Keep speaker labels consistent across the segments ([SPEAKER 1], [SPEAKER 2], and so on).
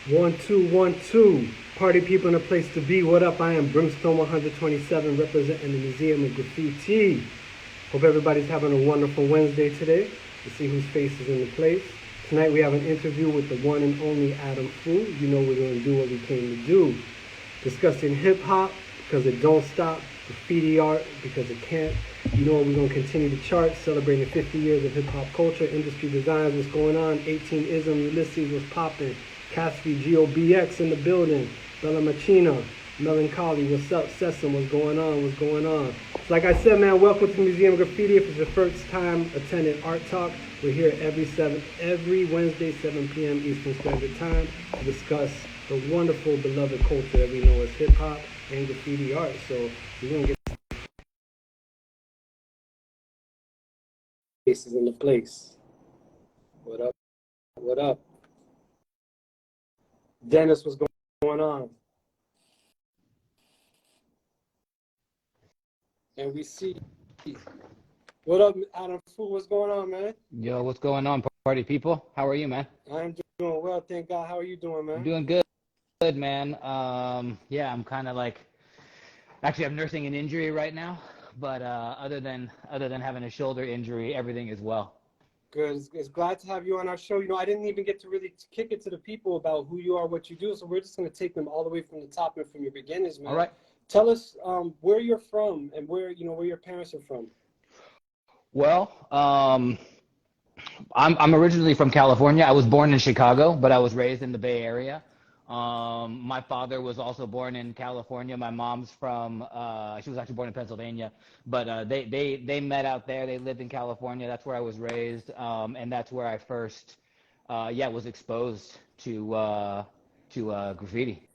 [SPEAKER 1] One, two, one, two. Party people in a place to be. What up? I am Brimstone 127 representing the Museum of Graffiti. Hope everybody's having a wonderful Wednesday today. To see whose face is in the place. Tonight we have an interview with the one and only Adam Fu. You know we're going to do what we came to do. Discussing hip hop because it don't stop. Graffiti art because it can't. You know we're going to continue the chart, celebrating 50 years of hip hop culture, industry designs, what's going on. 18 ism, Ulysses was popping. Caspi, GOBX in the building. Bella Machina, Melancholy, what's up? Sessom, what's going on? What's going on? So like I said, man, welcome to the Museum of Graffiti. If it's your first time attending Art Talk, we're here every Wednesday, 7 p.m. Eastern Standard Time to discuss the wonderful, beloved culture that we know as hip hop and graffiti art. So we're gonna get faces in the place. What up? What up? Dennis, what's going on? And we see what up, Adam Fu? What's going on, man?
[SPEAKER 2] Yo, what's going on, party people? How are you, man?
[SPEAKER 1] I'm doing well, thank God. How are you doing,
[SPEAKER 2] I'm
[SPEAKER 1] man?
[SPEAKER 2] doing good, man. Yeah, I'm kind of like actually I'm nursing an injury right now, but other than having a shoulder injury, everything is well.
[SPEAKER 1] Good. It's glad to have you on our show. You know, I didn't even get to really kick it to the people about who you are, what you do. So we're just going to take them all the way from the top and from your beginnings,
[SPEAKER 2] All
[SPEAKER 1] man.
[SPEAKER 2] right.
[SPEAKER 1] Tell us where you're from and where your parents are from.
[SPEAKER 2] Well, I'm originally from California. I was born in Chicago, but I was raised in the Bay Area. My father was also born in California. My mom's from she was actually born in Pennsylvania, but they met out there. They lived in California. That's where I was raised, and that's where I first yeah was exposed to graffiti.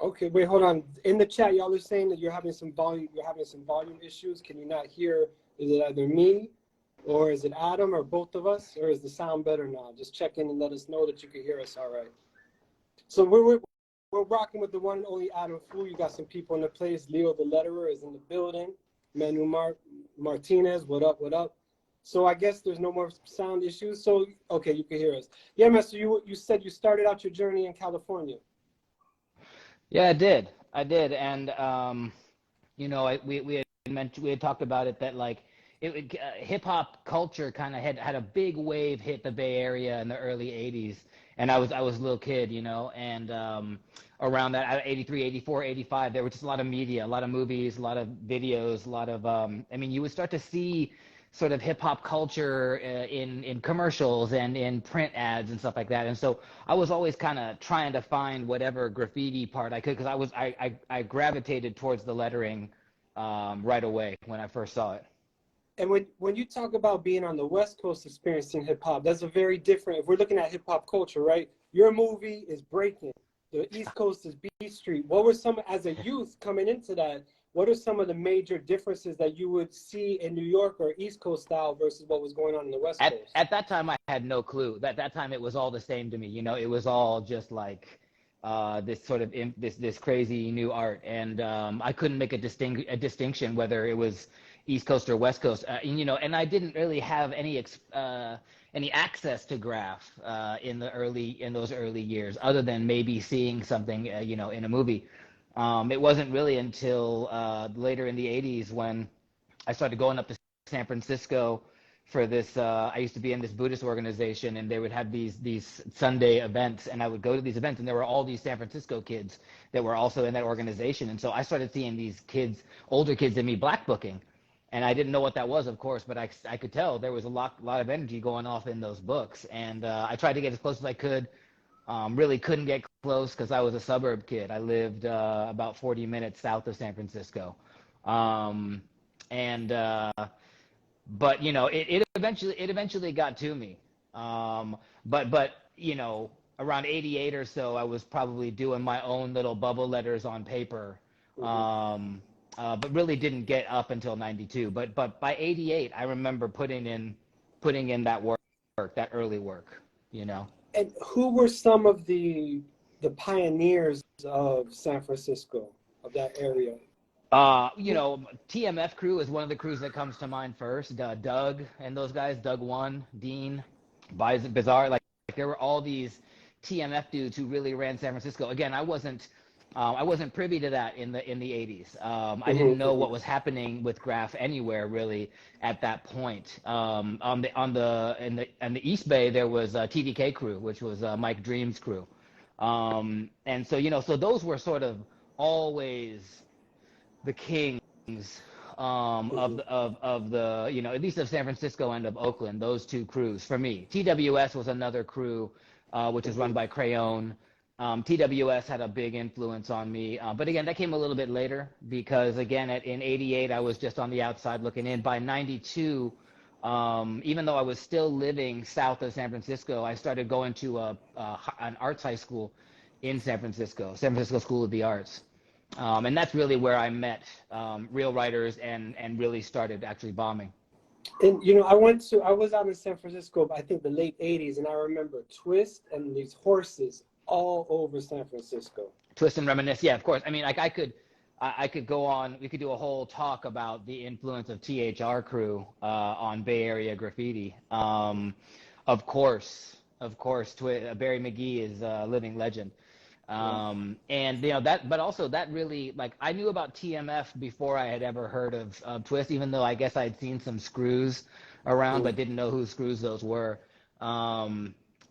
[SPEAKER 1] Okay, wait, hold on. In the chat, y'all are saying that you're having some volume issues. Can you not hear? Is it either me or is it Adam or both of us? Or is the sound better now? Just check in and let us know that you can hear us all right. So we're rocking with the one and only Adam Fu. You got some people in the place. Leo the letterer is in the building. Martinez, what up, what up? So I guess there's no more sound issues. So okay, you can hear us. Yeah, man. So you said you started out your journey in California.
[SPEAKER 2] Yeah, I did. I did, and we had talked about it that like hip hop culture kind of had a big wave hit the Bay Area in the early 80s, and I was a little kid, and around that 83, 84, 85, there was just a lot of media, a lot of movies, a lot of videos, a lot of I mean, you would start to see sort of hip hop culture in commercials and in print ads and stuff like that. And so I was always kind of trying to find whatever graffiti part I could because I gravitated towards the lettering right away when I first saw it.
[SPEAKER 1] And when you talk about being on the West Coast experiencing hip hop, that's a very different. If we're looking at hip hop culture, right? Your movie is breaking. The East Coast is Beat Street. What were some, as a youth coming into that? What are some of the major differences that you would see in New York or East Coast style versus what was going on in the West Coast?
[SPEAKER 2] At that time I had no clue. That time it was all the same to me. It was all just like this sort of this crazy new art, and I couldn't make a distinction whether it was East Coast or West Coast. And I didn't really have any access to graph in those early years, other than maybe seeing something in a movie. It wasn't really until later in the '80s when I started going up to San Francisco for this. I used to be in this Buddhist organization, and they would have these Sunday events, and I would go to these events, and there were all these San Francisco kids that were also in that organization, and so I started seeing these kids, older kids than me, black booking, and I didn't know what that was, of course, but I could tell there was a lot of energy going off in those books, and I tried to get as close as I could. Really couldn't get close because I was a suburb kid. I lived about 40 minutes south of San Francisco. Um, and but it eventually got to me. But around 88 or so, I was probably doing my own little bubble letters on paper.
[SPEAKER 1] Mhm.
[SPEAKER 2] But really didn't get up until 92. But by 88, I remember putting in that work, that early work, you know.
[SPEAKER 1] And who were some of the pioneers of San Francisco, of that area?
[SPEAKER 2] TMF crew is one of the crews that comes to mind first. Doug and those guys, Doug One, Dean, Bizarre. Like there were all these TMF dudes who really ran San Francisco. Again, I wasn't privy to that in the 80s. I didn't know what was happening with graph anywhere really at that point. On the East Bay there was TDK crew, which was Mike Dream's crew, and so so those were sort of always the kings of the at least of San Francisco and of Oakland. Those two crews for me. TWS was another crew, which is run by Crayon. TWS had a big influence on me, but again, that came a little bit later because again, in '88 I was just on the outside looking in. By '92, even though I was still living south of San Francisco, I started going to an arts high school in San Francisco School of the Arts, and that's really where I met real writers and really started actually bombing.
[SPEAKER 1] And I was out in San Francisco, I think the late '80s, and I remember Twist and these horses all over San Francisco.
[SPEAKER 2] Twist and reminisce, yeah, of course. I mean, like I could go on. We could do a whole talk about the influence of THR crew on Bay Area graffiti. Of course, Barry McGee is a living legend. And that, but also that really, like, I knew about TMF before I had ever heard of Twist, even though I guess I'd seen some screws around, but didn't know whose screws those were.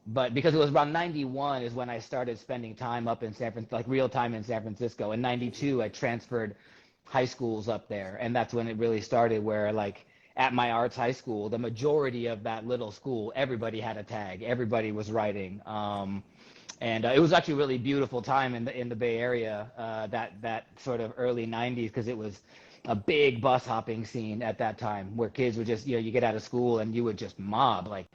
[SPEAKER 2] But because it was around '91 is when I started spending time up in San Francisco, like real time in San Francisco. In '92, I transferred high schools up there, and that's when it really started. Where like at my arts high school, the majority of that little school, everybody had a tag, everybody was writing, and it was actually a really beautiful time in the Bay Area, that sort of early '90s, because it was a big bus hopping scene at that time, where kids would just you get out of school and you would just mob like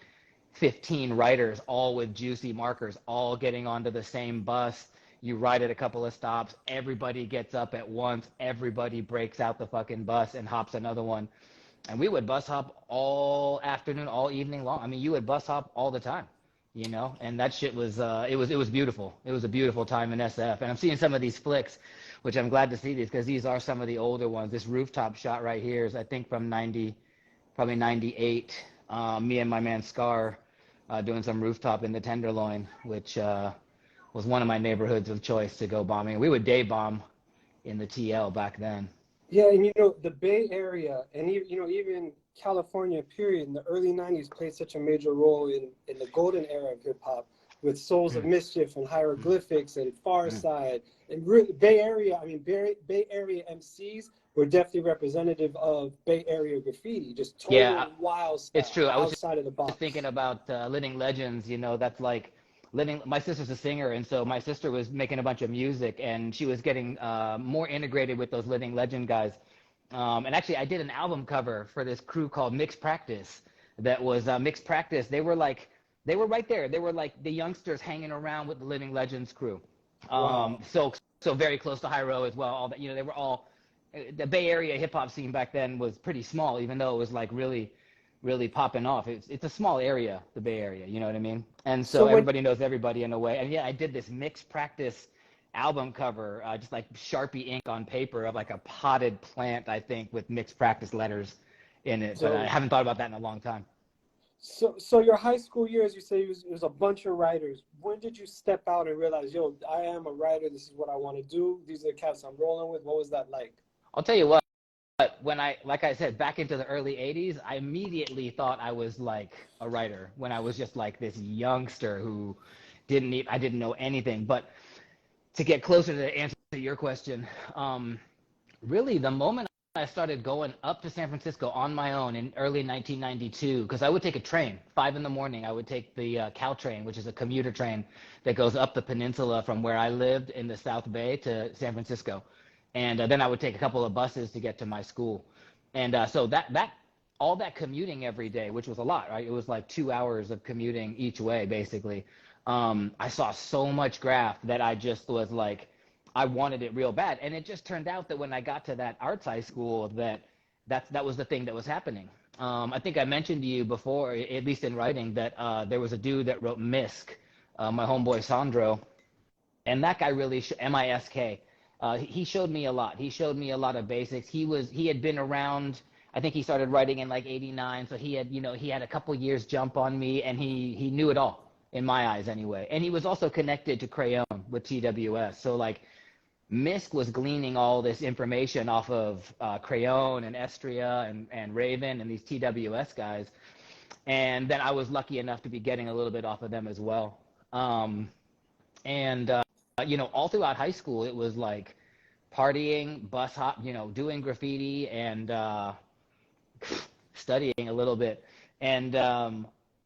[SPEAKER 2] 15 writers, all with juicy markers, all getting onto the same bus. You ride it a couple of stops, everybody gets up at once, everybody breaks out the fucking bus and hops another one. And we would bus hop all afternoon, all evening long. I mean, you would bus hop all the time, and that shit was, it was beautiful. It was a beautiful time in SF. And I'm seeing some of these flicks, which I'm glad to see these, because these are some of the older ones. This rooftop shot right here is, I think, from probably 98. Me and my man Scar doing some rooftop in the Tenderloin, which was one of my neighborhoods of choice to go bombing. We would day bomb in the TL back then.
[SPEAKER 1] Yeah, and the Bay Area and even California period in the early '90s played such a major role in the golden era of hip hop, with Souls of Mischief and Hieroglyphics and Far Side and Bay Area. I mean, Bay Area MCs were definitely representative of Bay Area graffiti, just total wild stuff.
[SPEAKER 2] It's true. I was
[SPEAKER 1] outside of the box.
[SPEAKER 2] Thinking about Living Legends. That's like my sister's a singer, and so my sister was making a bunch of music, and she was getting more integrated with those Living Legend guys. And actually, I did an album cover for this crew called Mixed Practice. That was Mixed Practice. They were right there. They were like the youngsters hanging around with the Living Legends crew.
[SPEAKER 1] Wow.
[SPEAKER 2] So very close to Hyro as well. All that, they were all. The Bay Area hip hop scene back then was pretty small, even though it was like really, really popping off. It's a small area, the Bay Area, you know what I mean? And so everybody knows everybody in a way. And yeah, I did this Mixed Practice album cover, just like Sharpie ink on paper of like a potted plant, I think, with Mixed Practice letters in it. But I haven't thought about that in a long time.
[SPEAKER 1] So your high school years, you say it was a bunch of writers. When did you step out and realize, I am a writer, this is what I want to do, these are the cats I'm rolling with? What was that like?
[SPEAKER 2] I'll tell you what, when like I said, back into the early 80s, I immediately thought I was like a writer when I was just like this youngster who I didn't know anything. But to get closer to the answer to your question, really the moment I started going up to San Francisco on my own in early 1992, because I would take a train, 5 a.m. I would take the Caltrain, which is a commuter train that goes up the peninsula from where I lived in the South Bay to San Francisco. And then I would take a couple of buses to get to my school. And so that all that commuting every day, which was a lot, right? It was like 2 hours of commuting each way, basically. I saw so much graph that I just was like, I wanted it real bad. And it just turned out that when I got to that arts high school, that was the thing that was happening. I think I mentioned to you before, at least in writing, that there was a dude that wrote MISK, my homeboy Sandro. And that guy really, M-I-S-K. He showed me a lot. He showed me a lot of basics. He had been around. I think he started writing in like '89, so he had a couple years jump on me, and he knew it all. in my eyes anyway. And he was also connected to Crayon with TWS. So like Misk was gleaning all this information off of Crayon and Estria and Raven and these TWS guys. And then I was lucky enough to be getting a little bit off of them as well. And you know, all throughout high school, it was like partying, bus hop, you know, doing graffiti and studying a little bit. And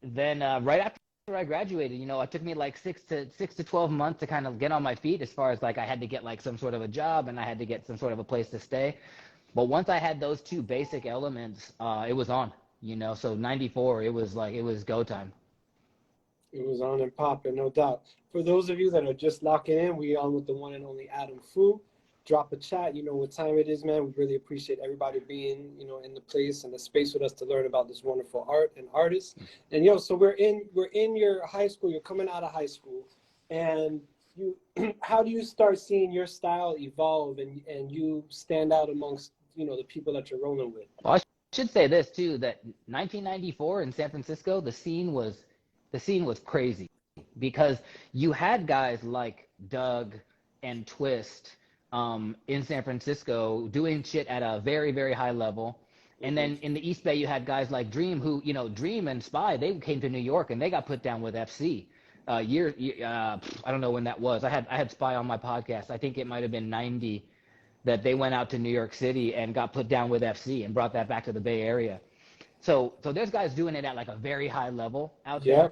[SPEAKER 2] then right after I graduated, you know, it took me like 6 to 12 months to kind of get on my feet, as far as like I had to get like some sort of a job and I had to get some sort of a place to stay. But once I had those two basic elements, it was on, you know. So 94, it was like, it was go time.
[SPEAKER 1] It was on and popping, no doubt. For those of you that are just locking in, we on with the one and only Adam Fu. Drop a chat. You know what time it is, man. We really appreciate everybody being, you know, in the place and the space with us to learn about this wonderful art and artists. And yo, so we're in your high school. You're coming out of high school, and you, how do you start seeing your style evolve and you stand out amongst, you know, the people that you're rolling with?
[SPEAKER 2] Well, I should say this too, that 1994 in San Francisco, the scene was crazy, because you had guys like Doug and Twist in San Francisco doing shit at a very, very high level. And then in the East Bay, you had guys like Dream, who, you know, Dream and Spy, they came to New York and they got put down with FC. I don't know when that was. I had Spy on my podcast. I think it might have been 90 that they went out to New York City and got put down with FC and brought that back to the Bay Area. So there's guys doing it at like a very high level out there.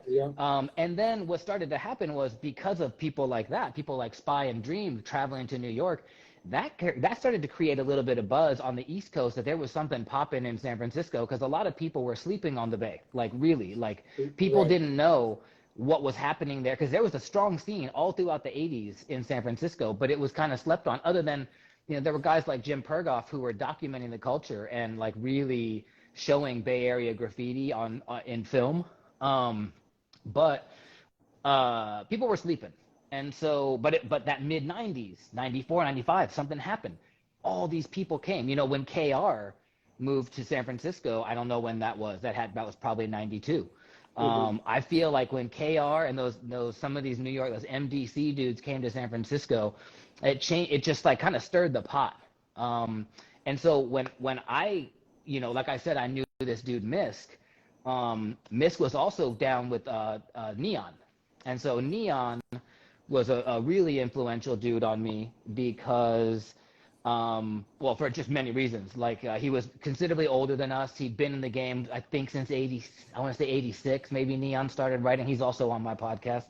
[SPEAKER 2] And then what started to happen was, because of people like that, people like Spy and Dream traveling to New York, that started to create a little bit of buzz on the East Coast, that there was something popping in San Francisco, because a lot of people were sleeping on the Bay. Like really, like people didn't know what was happening there, because there was a strong scene all throughout the 80s in San Francisco, but it was kind of slept on. Other than, you know, there were guys like Jim Pergoff who were documenting the culture and like really showing Bay Area graffiti on in film, but people were sleeping. And so, but that mid 90s, 94, 95, something happened. All these people came. You know, when KR moved to San Francisco, I don't know when that was. That was probably 92. I feel like when KR and those some of these New York, those MDC dudes came to San Francisco, it changed. It just like kind of stirred the pot. And so when I, you know, like I said, I knew this dude Misk. Misk was also down with Neon, and so Neon was a really influential dude on me, because, well, for just many reasons. Like he was considerably older than us. He'd been in the game, I think, since I want to say 86. Maybe Neon started writing. He's also on my podcast.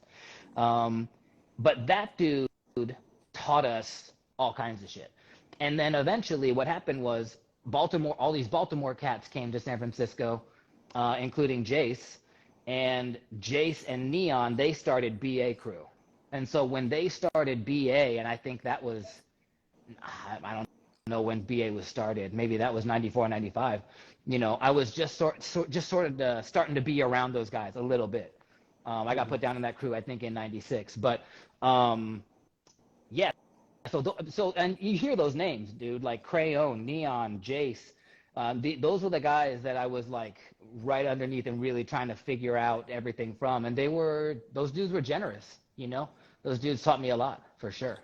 [SPEAKER 2] But that dude taught us all kinds of shit. And then eventually, what happened was, all these Baltimore cats came to San Francisco, including Jace, and Jace and Neon, they started BA Crew. And so when they started BA, and I think that was, I don't know when BA was started, maybe that was 94, 95, you know, I was just sort of starting to be around those guys a little bit. I got put down in that crew, I think, in 96. But yeah, so and you hear those names, dude, like Crayon, Neon, Jace. Those were the guys that I was like right underneath and really trying to figure out everything from. And those dudes were generous, you know. Those dudes taught me a lot, for sure.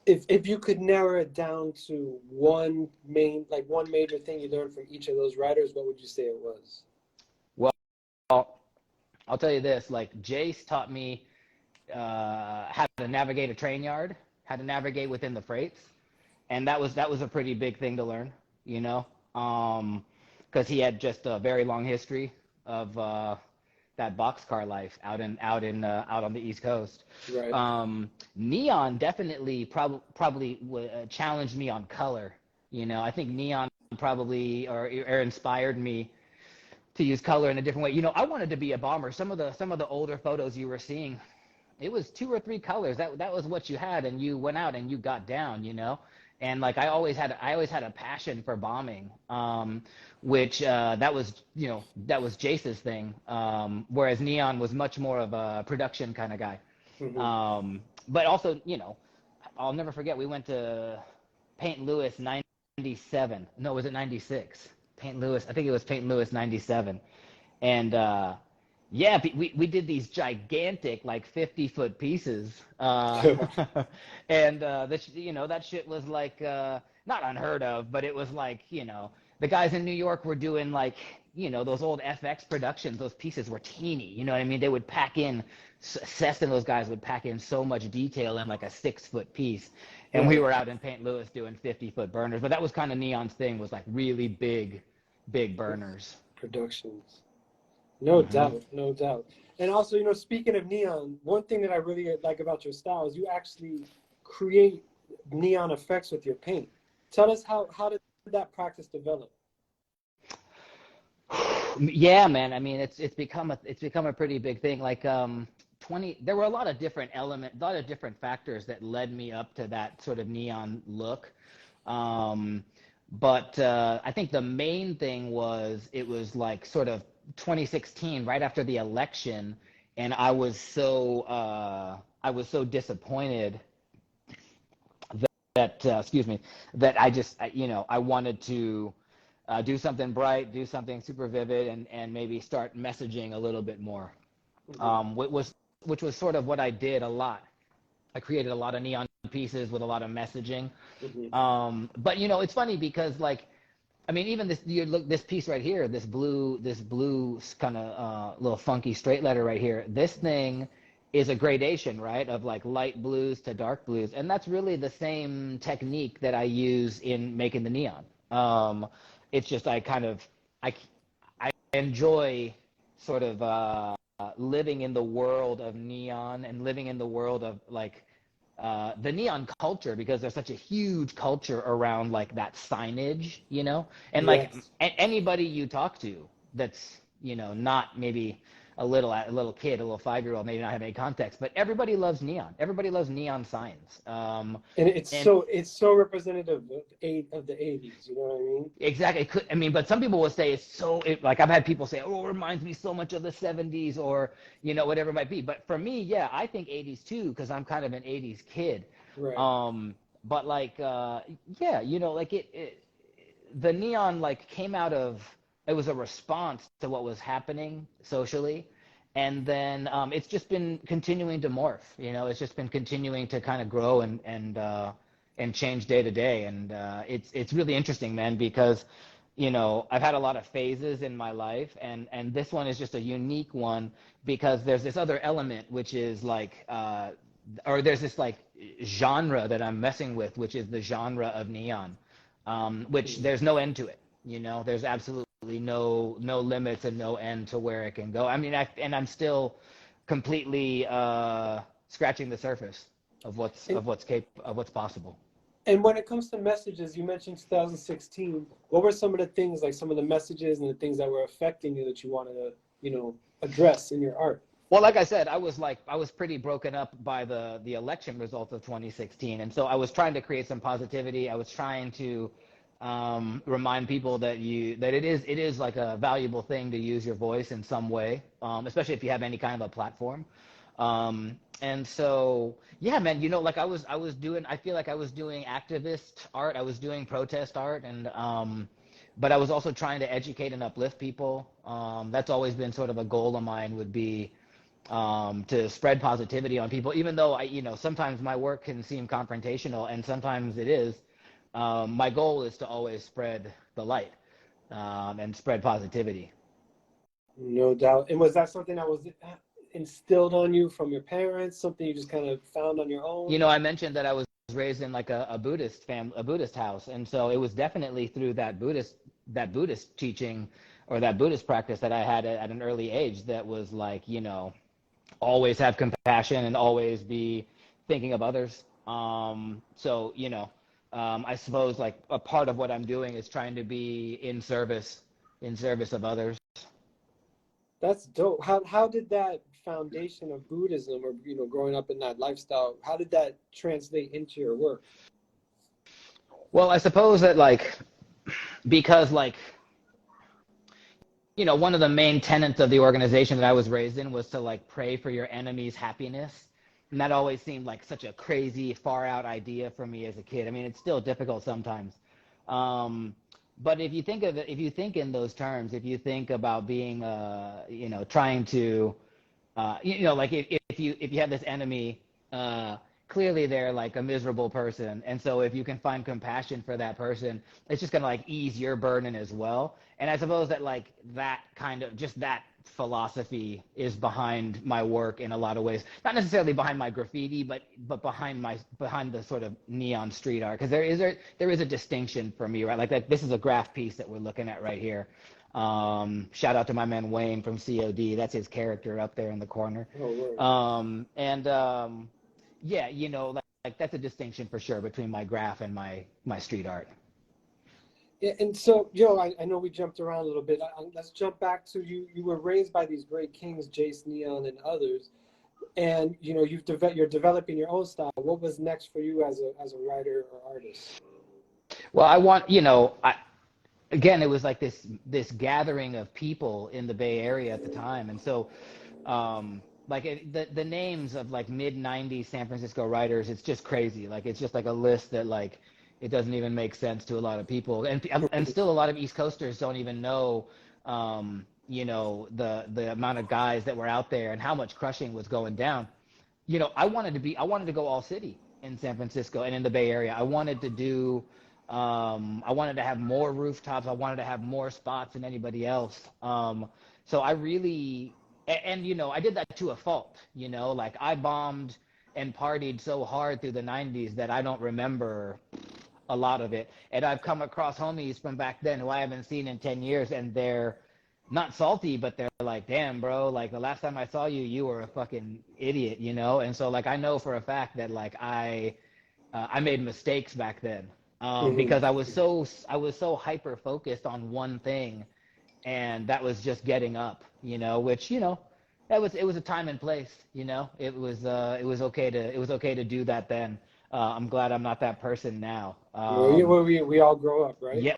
[SPEAKER 1] If you could narrow it down to one major thing you learned from each of those writers, what would you say it was?
[SPEAKER 2] Well, I'll tell you this, like Jace taught me how to navigate a train yard, how to navigate within the freights. And that was a pretty big thing to learn, you know, because he had just a very long history of that boxcar life out on the East Coast.
[SPEAKER 1] Right.
[SPEAKER 2] Neon definitely probably challenged me on color. You know, I think Neon probably or inspired me to use color in a different way. You know, I wanted to be a bomber. Some of the older photos you were seeing, it was 2 or 3 colors. That was what you had, and you went out and you got down, you know. And like I always had a passion for bombing, which that was Jace's thing. Whereas Neon was much more of a production kind of guy. But also, you know, I'll never forget, we went to Paint Louis 97. No, was it 96? Paint Louis. I think it was Paint Louis 97. And Yeah, we did these gigantic, like 50-foot pieces, and that shit was like not unheard of, but it was like the guys in New York were doing like those old FX productions. Those pieces were teeny, you know what I mean? They would pack in, Seth and those guys would pack in so much detail in like a 6-foot piece, and we
[SPEAKER 1] Right.
[SPEAKER 2] were out in St. Louis doing 50-foot burners. But that was kind of Neon's thing, was like really big burners.
[SPEAKER 1] Productions. No
[SPEAKER 2] Hmm.
[SPEAKER 1] doubt, no doubt. And also, speaking of neon, one thing that I really like about your style is you actually create neon effects with your paint. Tell us how did that practice develop?
[SPEAKER 2] Yeah, man. I mean, it's become a pretty big thing. Like 20, there were a lot of different factors that led me up to that sort of neon look. Um, but I think the main thing was it was like sort of 2016, right after the election, and I was so disappointed that excuse me, that I wanted to do something bright, do something super vivid, and maybe start messaging a little bit more.
[SPEAKER 1] Hmm.
[SPEAKER 2] Which was sort of what I did a lot. I created a lot of neon pieces with a lot of messaging.
[SPEAKER 1] Hmm.
[SPEAKER 2] But it's funny because like, I mean, even this piece right here, this blue kind of little funky straight letter right here. This thing is a gradation, right, of like light blues to dark blues, and that's really the same technique that I use in making the neon. It's just I I enjoy sort of living in the world of neon and living in the world of like the neon culture, because there's such a huge culture around like that signage, and like
[SPEAKER 1] Yes.
[SPEAKER 2] anybody you talk to that's not maybe a little kid, a little 5-year-old, maybe not have any context, but everybody loves neon. Everybody loves neon signs.
[SPEAKER 1] And it's
[SPEAKER 2] And
[SPEAKER 1] so representative of the 80s, you know what I mean?
[SPEAKER 2] exactly. I mean, but some people will say like I've had people say, oh, it reminds me so much of the 70s, or, whatever it might be. But for me, yeah, I think 80s too, because I'm kind of an 80s kid.
[SPEAKER 1] Right.
[SPEAKER 2] But like, yeah, like the neon like came out of, it was a response to what was happening socially. And then it's just been continuing to morph, it's just been continuing to kind of grow and change day to day. And it's really interesting, man, because I've had a lot of phases in my life, and this one is just a unique one because there's this other element, which is like or there's this like genre that I'm messing with, which is the genre of neon, which
[SPEAKER 1] Mhm.
[SPEAKER 2] there's no end to it. There's absolutely no limits and no end to where it can go. I mean, and I'm still completely scratching the surface of
[SPEAKER 1] And
[SPEAKER 2] what's possible.
[SPEAKER 1] and when it comes to messages, you mentioned 2016. What were some of the things, like some of the messages and the things that were affecting you that you wanted to, address in your art?
[SPEAKER 2] Well, like I said, I was pretty broken up by the election results of 2016, and so I was trying to create some positivity. I was trying to remind people that it is like a valuable thing to use your voice in some way, especially if you have any kind of a platform. And so yeah, man, like I was doing. I feel like I was doing activist art. I was doing protest art, and but I was also trying to educate and uplift people. That's always been sort of a goal of mine, would be to spread positivity on people, even though sometimes my work can seem confrontational, and sometimes it is. My goal is to always spread the light, and spread positivity.
[SPEAKER 1] No doubt. And was that something that was instilled on you from your parents, something you just kind of found on your own?
[SPEAKER 2] I mentioned that I was raised in like a Buddhist house, and so it was definitely through that Buddhist teaching, or that Buddhist practice, that I had at an early age, that was like, always have compassion and always be thinking of others. So, I suppose like a part of what I'm doing is trying to be in service of others.
[SPEAKER 1] That's dope. How did that foundation of Buddhism, or growing up in that lifestyle, how did that translate into your work?
[SPEAKER 2] Well, I suppose that like, because like, one of the main tenets of the organization that I was raised in was to like pray for your enemy's happiness. And that always seemed like such a crazy, far out idea for me as a kid. I mean, it's still difficult sometimes. Um, But if you think of it, if you think in those terms, if you think about being, trying to, like if you have this enemy, uh, clearly they're like a miserable person, and so if you can find compassion for that person, it's just gonna like ease your burden as well. And I suppose that like that kind of just that philosophy is behind my work in a lot of ways. Not necessarily behind my graffiti, but behind the sort of neon street art, because there is a distinction for me, right? Like that, this is a graph piece that we're looking at right here. Shout out to my man Wayne from COD. That's his character up there in the corner.
[SPEAKER 1] Oh, right.
[SPEAKER 2] Yeah, like that's a distinction for sure between my graph and my street art.
[SPEAKER 1] Yeah, and so, yo, I know we jumped around a little bit. Let's jump back to you. You were raised by these great kings, Jace Neon and others, and you're developing your own style. What was next for you as a writer or artist?
[SPEAKER 2] Well, again, it was like this gathering of people in the Bay Area at the time, and so the names of like mid '90s San Francisco writers, it's just crazy. Like it's just like a list that like it doesn't even make sense to a lot of people, and still a lot of East Coasters don't even know. The amount of guys that were out there and how much crushing was going down. I wanted to go all city in San Francisco and in the Bay Area. I wanted to have more rooftops. I wanted to have more spots than anybody else. So I really, I did that to a fault, like I bombed and partied so hard through the 90s that I don't remember a lot of it. And I've come across homies from back then who I haven't seen in 10 years, and they're not salty, but they're like, damn, bro, like the last time I saw you, you were a fucking idiot, And so like I know for a fact that like I made mistakes back then,
[SPEAKER 1] Hmm.
[SPEAKER 2] because I was so hyper focused on one thing, and that was just getting up, which it was a time and place, it was okay to do that then. I'm glad I'm not that person now.
[SPEAKER 1] We all grow up, right?
[SPEAKER 2] Yeah,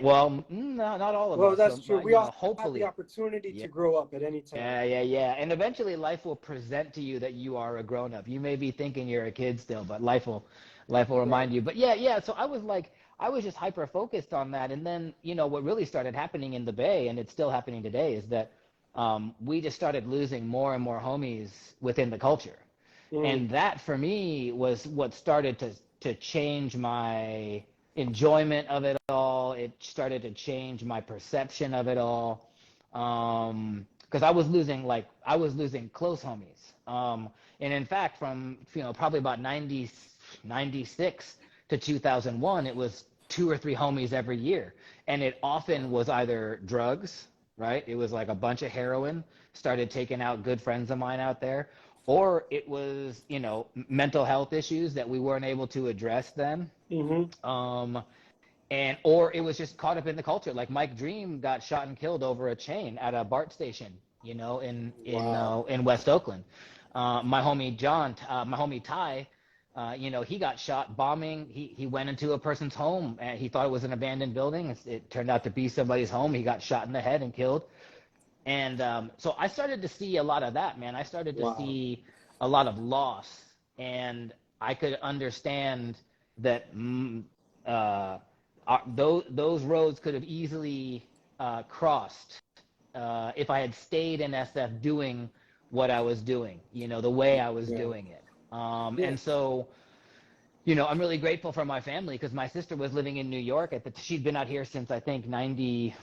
[SPEAKER 2] well, no, not all of
[SPEAKER 1] Well,
[SPEAKER 2] us.
[SPEAKER 1] that's
[SPEAKER 2] So,
[SPEAKER 1] true. We all have the
[SPEAKER 2] hopefully,
[SPEAKER 1] opportunity
[SPEAKER 2] yeah.
[SPEAKER 1] to grow up at any time.
[SPEAKER 2] Yeah. And eventually life will present to you that you are a grown up. You may be thinking you're a kid still, but life will
[SPEAKER 1] Right.
[SPEAKER 2] remind you. But yeah. So I was just hyper focused on that. And then, what really started happening in the Bay, and it's still happening today, is that we just started losing more and more homies within the culture.
[SPEAKER 1] Mm.
[SPEAKER 2] And that for me was what started to change my enjoyment of it all. It started to change my perception of it all. Because I was losing close homies. And in fact, from probably about 96 to 2001, it was two or three homies every year, and it often was either drugs, right? It was like a bunch of heroin started taking out good friends of mine out there, or it was mental health issues that we weren't able to address then.
[SPEAKER 1] Mm-hmm.
[SPEAKER 2] Um, and or it was just caught up in the culture. Like Mike Dream got shot and killed over a chain at a BART station,
[SPEAKER 1] Wow.
[SPEAKER 2] in West Oakland. My homie Ty, he got shot bombing. He went into a person's home and he thought it was an abandoned building. It turned out to be somebody's home. He got shot in the head and killed. And so I started to see a lot of that, man. I started to
[SPEAKER 1] Wow.
[SPEAKER 2] see a lot of loss, and I could understand that those roads could have easily crossed if I had stayed in SF doing what I was doing, the way I was
[SPEAKER 1] Yeah.
[SPEAKER 2] doing it.
[SPEAKER 1] Yeah.
[SPEAKER 2] And so, I'm really grateful for my family, because my sister was living in New York she'd been out here since I think 90,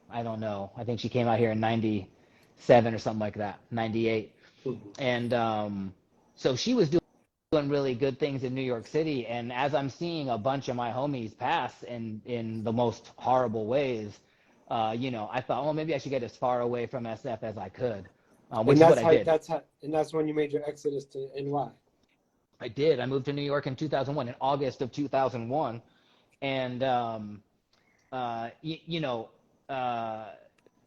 [SPEAKER 2] I don't know. I think she came out here in 97 or something like that, 98.
[SPEAKER 1] Mhm.
[SPEAKER 2] And so she was doing really good things in New York City. And as I'm seeing a bunch of my homies pass in the most horrible ways, I thought, well, maybe I should get as far away from SF as I could,
[SPEAKER 1] And
[SPEAKER 2] which is what I did.
[SPEAKER 1] that's when you made your exodus to NY.
[SPEAKER 2] I did. I moved to New York in 2001, in August of 2001. And, uh, you, you know, uh,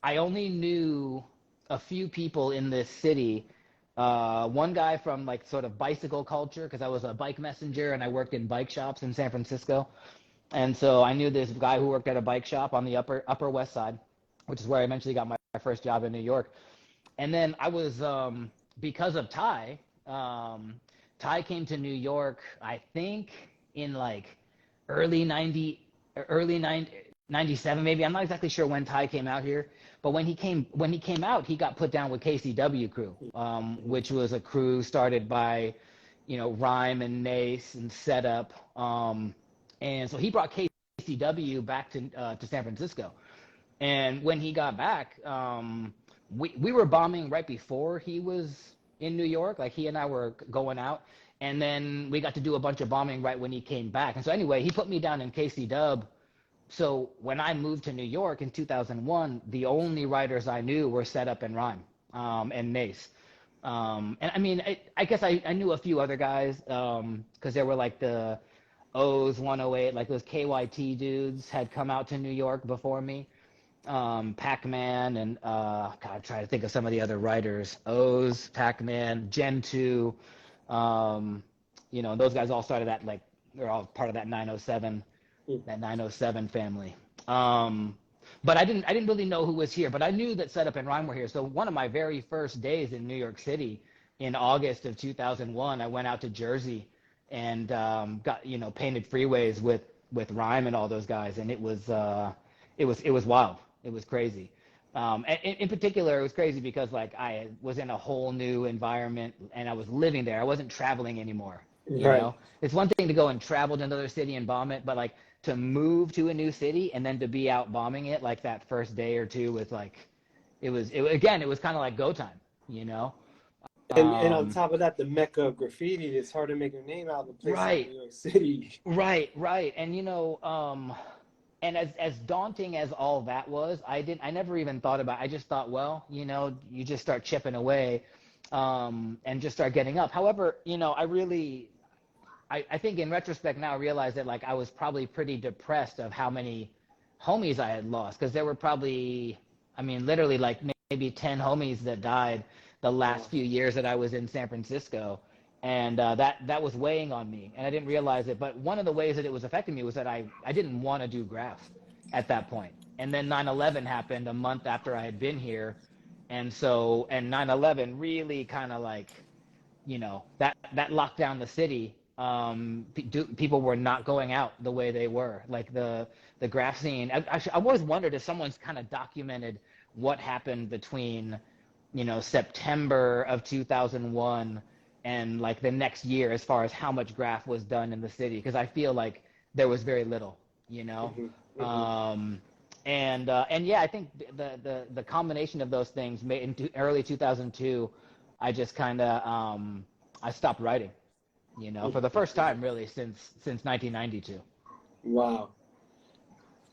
[SPEAKER 2] I only knew a few people in this city. One guy from like sort of bicycle culture, because I was a bike messenger and I worked in bike shops in San Francisco. And so I knew this guy who worked at a bike shop on the Upper West Side, which is where I eventually got my first job in New York. And then I was because of Ty. Ty came to New York, I think, in like early 90, early 90, '97 maybe. I'm not exactly sure when Ty came out here, but when he came out, he got put down with KCW crew, which was a crew started by, Rhyme and Nace and Setup, and so he brought KCW back to San Francisco. And when he got back, we were bombing right before he was in New York. Like he and I were going out, and then we got to do a bunch of bombing right when he came back. And so anyway, he put me down in KC Dub. So when I moved to New York in 2001, the only writers I knew were Setup and Rhyme, and Nace. And I mean, I guess I knew a few other guys, because there were like the O's 108, like those KYT dudes had come out to New York before me. Pac-Man and God, I'm trying to think of some of the other writers. O's, Pac-Man, Gen 2, those guys all started at like they're all part of that 907 family. But I didn't really know who was here, but I knew that Setup and Rhyme were here. So one of my very first days in New York City in August of 2001, I went out to Jersey and got painted freeways with Rhyme and all those guys, and it was wild. It was crazy. And in particular, it was crazy because like I was in a whole new environment and I was living there. I wasn't traveling anymore.
[SPEAKER 1] Right.
[SPEAKER 2] It's one thing to go and travel to another city and bomb it, but like to move to a new city and then to be out bombing it like that first day or two was like, it was kind of like go time.
[SPEAKER 1] And on
[SPEAKER 2] Um,
[SPEAKER 1] top of that, the mecca of graffiti, it's hard to make your name out of a place like
[SPEAKER 2] right,
[SPEAKER 1] New York City.
[SPEAKER 2] right. And and as daunting as all that was, I never even thought about it. I just thought, well, you just start chipping away, and just start getting up. However, I think in retrospect now I realize that like I was probably pretty depressed of how many homies I had lost, because there were probably, I mean, literally like maybe 10 homies that died the last few years that I was in San Francisco, and that was weighing on me, and I didn't realize it. But one of the ways that it was affecting me was that I didn't want to do graphs at that point, and then 9/11 happened a month after I had been here, and 9/11 really kind of like that locked down the city. People were not going out the way they were. Like the graph scene. I always wondered if someone's kind of documented what happened between, September of 2001 and like the next year as far as how much graph was done in the city, because I feel like there was very little. And yeah, I think the combination of those things made in early 2002, I just kind of I stopped writing, for the first time really since 1992.
[SPEAKER 1] Wow.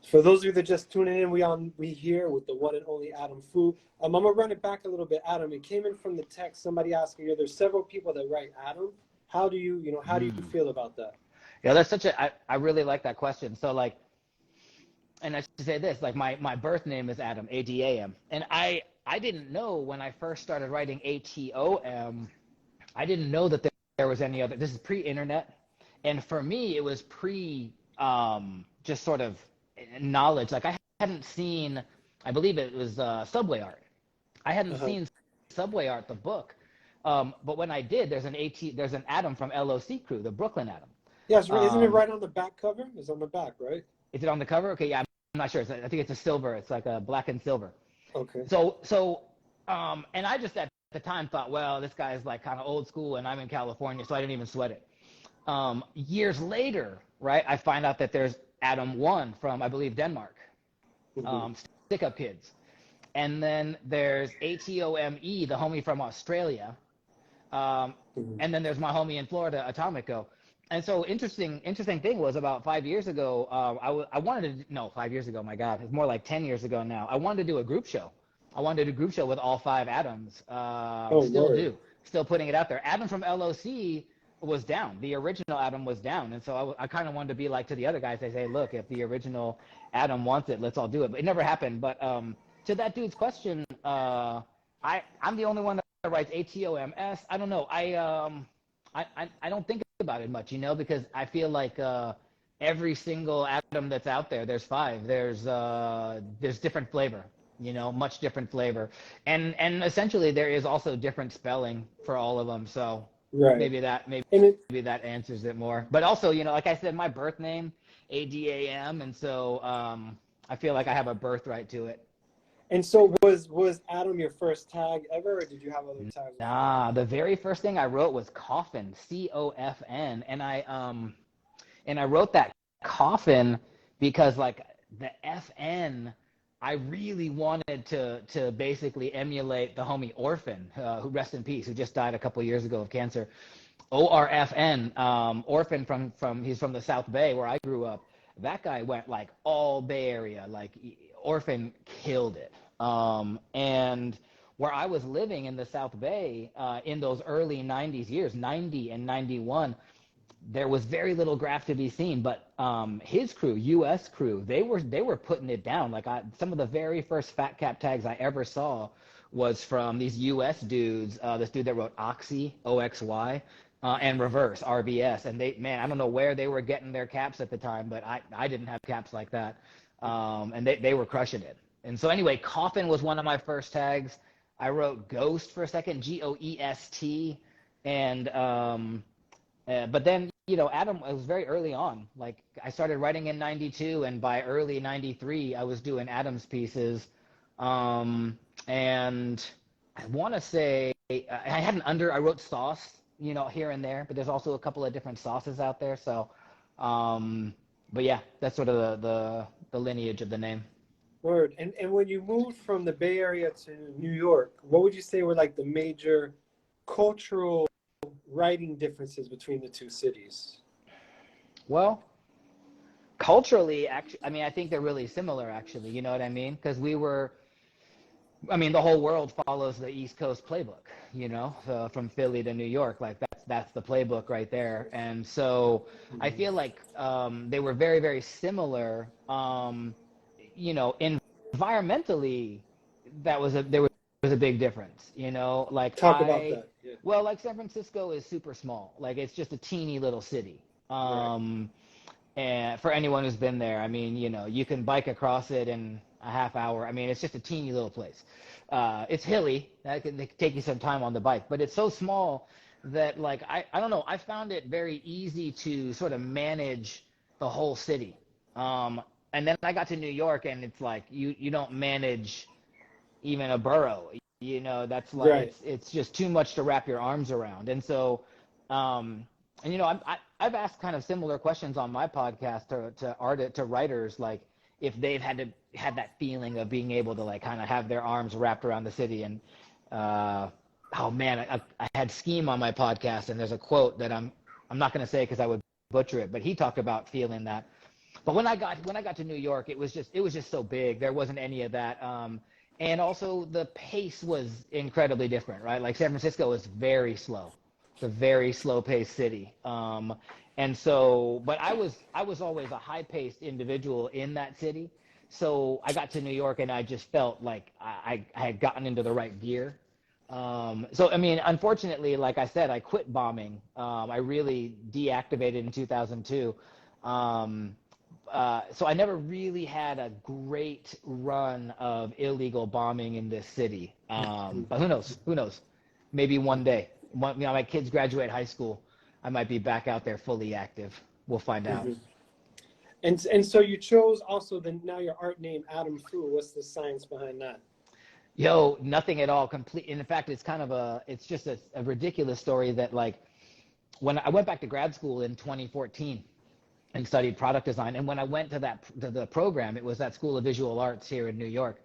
[SPEAKER 1] For those of you that just tuning in, we here with the one and only Adam Fu. I'm gonna run it back a little bit, Adam. It came in from the text. Somebody asking you. There's several people that write Adam. How do you feel about that?
[SPEAKER 2] Yeah, that's I really like that question. So like, and I should say this, like my birth name is Adam, Adam, and I didn't know when I first started writing Atom, I didn't know that there was any other. This is pre-internet, and for me it was just sort of knowledge. Like I hadn't seen, I believe it was Subway Art. I hadn't seen Subway Art, the book, but when I did, there's an Adam from LOC Crew, the Brooklyn Adam.
[SPEAKER 1] Yes, isn't it right on the back cover? It's on the back, right?
[SPEAKER 2] Is it on the cover? Okay, yeah, I'm not sure. I think it's a silver. It's like a black and silver.
[SPEAKER 1] Okay.
[SPEAKER 2] And I just at the time thought, well, this guy's like kind of old school, and I'm in California, so I didn't even sweat it. Years later, right, I find out that there's Adam 1 from, I believe, Denmark, Stick Up Kids. And then there's Atome, the homie from Australia. And then there's my homie in Florida, Atomico. And so interesting thing was about 5 years ago, I wanted to, no, 5 years ago, my God, it's more like 10 years ago now. I wanted to do a group show. I wanted to do a group show with all 5 Adams. Still putting it out there. Adam from LOC was down. The original Adam was down. And so I kind of wanted to be like to the other guys. They say, look, if the original Adam wants it, let's all do it. But it never happened. But to that dude's question, I'm the only one that writes ATOMS. I don't know. I don't think about it much, because I feel like every single Adam that's out there, there's 5. There's different flavor, much different flavor. And essentially there is also different spelling for all of them. So
[SPEAKER 1] right.
[SPEAKER 2] maybe that answers it more. But also, like I said, my birth name, ADAM, and so I feel like I have a birthright to it.
[SPEAKER 1] And so was Adam your first tag ever, or did you have other tags before that?
[SPEAKER 2] Nah, the very first thing I wrote was coffin, COFN, and I wrote that coffin because like the FN, I really wanted to basically emulate the homie Orphan, who rest in peace, who just died a couple years ago of cancer. ORFN, Orphan from he's from the South Bay where I grew up. That guy went like all Bay Area, like Orphan killed it. And where I was living in the South Bay in those early 90s years, 90 and 91, there was very little graph to be seen, but his crew, US crew, they were putting it down. Like some of the very first fat cap tags I ever saw was from these US dudes. This dude that wrote Oxy, OXY, and Reverse, RVS, and man, I don't know where they were getting their caps at the time, but I didn't have caps like that, and they were crushing it. And so anyway, Coffin was one of my first tags. I wrote Ghost for a second, GOEST, and but then, Adam, it was very early on. Like I started writing in 92 and by early 93, I was doing Adam's pieces. And I want to say I wrote Sauce, here and there, but there's also a couple of different sauces out there. So, but yeah, that's sort of the lineage of the name.
[SPEAKER 1] Word. And when you moved from the Bay Area to New York, what would you say were like the major cultural writing differences between the two cities?
[SPEAKER 2] Well, culturally, actually, I mean, I think they're really similar, actually. You know what I mean? Because the whole world follows the East Coast playbook, from Philly to New York. Like that's the playbook right there. And so I feel like they were very, very similar. Environmentally, there was a big difference. Like
[SPEAKER 1] Talk about that. Yeah.
[SPEAKER 2] well, like San Francisco is super small. Like it's just a teeny little city.
[SPEAKER 1] Right.
[SPEAKER 2] And for anyone who's been there, I mean, you can bike across it in a half hour. I mean, it's just a teeny little place. It's hilly. That can take you some time on the bike, but it's so small that like I don't know. I found it very easy to sort of manage the whole city. And then I got to New York, and it's like you don't manage even a borough. That's like
[SPEAKER 1] Right.
[SPEAKER 2] it's just too much to wrap your arms around. And so, I've asked kind of similar questions on my podcast to writers, like if they've had that feeling of being able to like kind of have their arms wrapped around the city. And oh man, I had Scheme on my podcast, and there's a quote that I'm not going to say because I would butcher it, but he talked about feeling that. But when I got to New York, it was just so big. There wasn't any of that. And also the pace was incredibly different, right? Like San Francisco is very slow. It's a very slow paced city. And so, but I was always a high paced individual in that city. So I got to New York and I just felt like I had gotten into the right gear. So, I mean, unfortunately, like I said, I quit bombing. I really deactivated in 2002. So I never really had a great run of illegal bombing in this city. But who knows? Who knows? Maybe one day, my kids graduate high school, I might be back out there fully active. We'll find out.
[SPEAKER 1] Mm-hmm. And so you chose also now your art name, Adam Fu. What's the science behind that?
[SPEAKER 2] Yo, nothing at all. Complete. In fact, it's just a ridiculous story that like when I went back to grad school in 2014 and studied product design, and when I went to the program, it was at School of Visual Arts here in New York.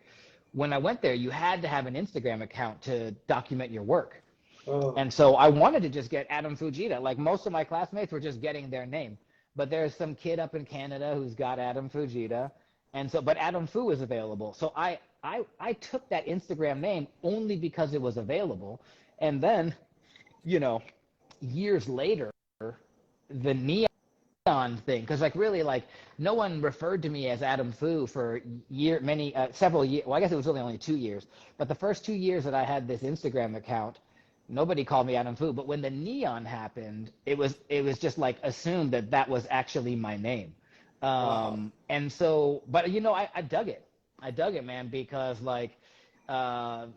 [SPEAKER 2] When I went there, you had to have an Instagram account to document your work.
[SPEAKER 1] Oh.
[SPEAKER 2] And so I wanted to just get Adam Fujita. Like most of my classmates were just getting their name. But there's some kid up in Canada who's got Adam Fujita. And so, but Adam Fu is available. So I took that Instagram name only because it was available. And then, years later, the neon thing, because like really like no one referred to me as Adam Fu for several years. Well, I guess it was really only 2 years. But the first 2 years that I had this Instagram account, nobody called me Adam Fu. But when the neon happened, it was just like assumed that was actually my name.
[SPEAKER 1] Wow.
[SPEAKER 2] And so, but I dug it. I dug it, man, because like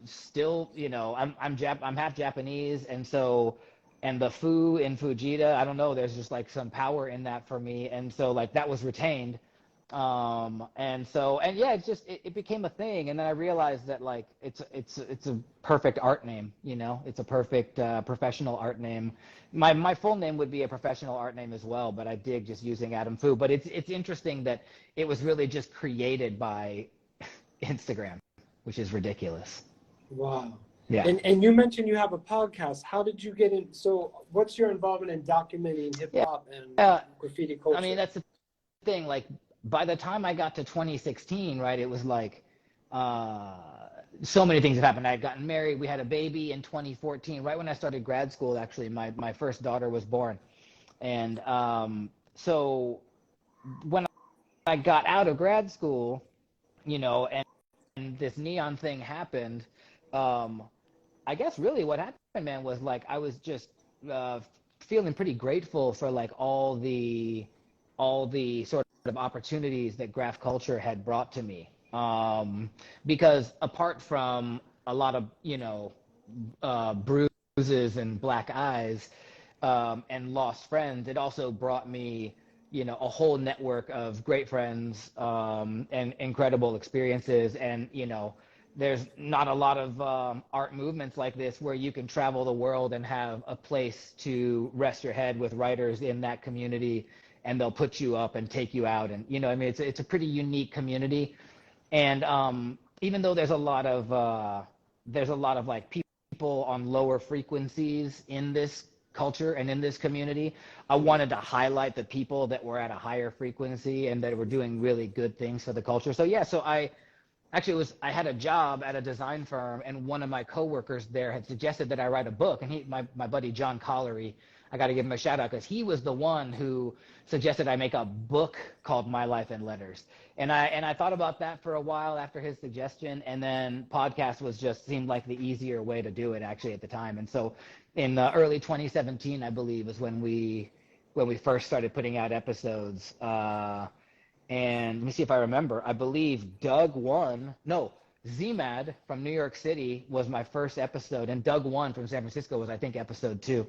[SPEAKER 2] still, I'm half Japanese, and so, and the Fu in Fujita, I don't know, there's just like some power in that for me, and so like that was retained. And yeah, it became a thing. And then I realized that like it's a perfect art name, you know, it's a perfect professional art name. My full name would be a professional art name as well, but I dig just using Adam Fu. But it's interesting that it was really just created by Instagram, which is ridiculous.
[SPEAKER 1] Wow.
[SPEAKER 2] Yeah.
[SPEAKER 1] And you mentioned you have a podcast. How did you get in? So what's your involvement in documenting hip
[SPEAKER 2] Yeah.
[SPEAKER 1] hop and
[SPEAKER 2] Uh,
[SPEAKER 1] graffiti
[SPEAKER 2] I mean,
[SPEAKER 1] culture?
[SPEAKER 2] that's the thing. Like by the time I got to 2016, right, it was like uh, so many things have happened. I had gotten married. We had a baby in 2014. Right when I started grad school, actually, my first daughter was born. And so when I got out of grad school, you know, and this neon thing happened, um, I guess really what happened, man, was like I was just uh, feeling pretty grateful for like all the sort of opportunities that graph culture had brought to me. Because apart from a lot of bruises and black eyes and lost friends, it also brought me a whole network of great friends and incredible experiences. And there's not a lot of art movements like this where you can travel the world and have a place to rest your head with writers in that community, and they'll put you up and take you out. And I mean, it's a pretty unique community. And even though there's a lot of like people on lower frequencies in this culture and in this community, I wanted to highlight the people that were at a higher frequency and that were doing really good things for the culture. So yeah, so I had a job at a design firm, and one of my coworkers there had suggested that I write a book. And my buddy John Collery, I got to give him a shout out because he was the one who suggested I make a book called My Life in Letters. And I thought about that for a while after his suggestion, and then podcast was just seemed like the easier way to do it actually at the time. And so in early 2017, I believe, is when we first started putting out episodes. And let me see if I remember. I believe ZMAD from New York City was my first episode, and Doug One from San Francisco was, I think, episode 2.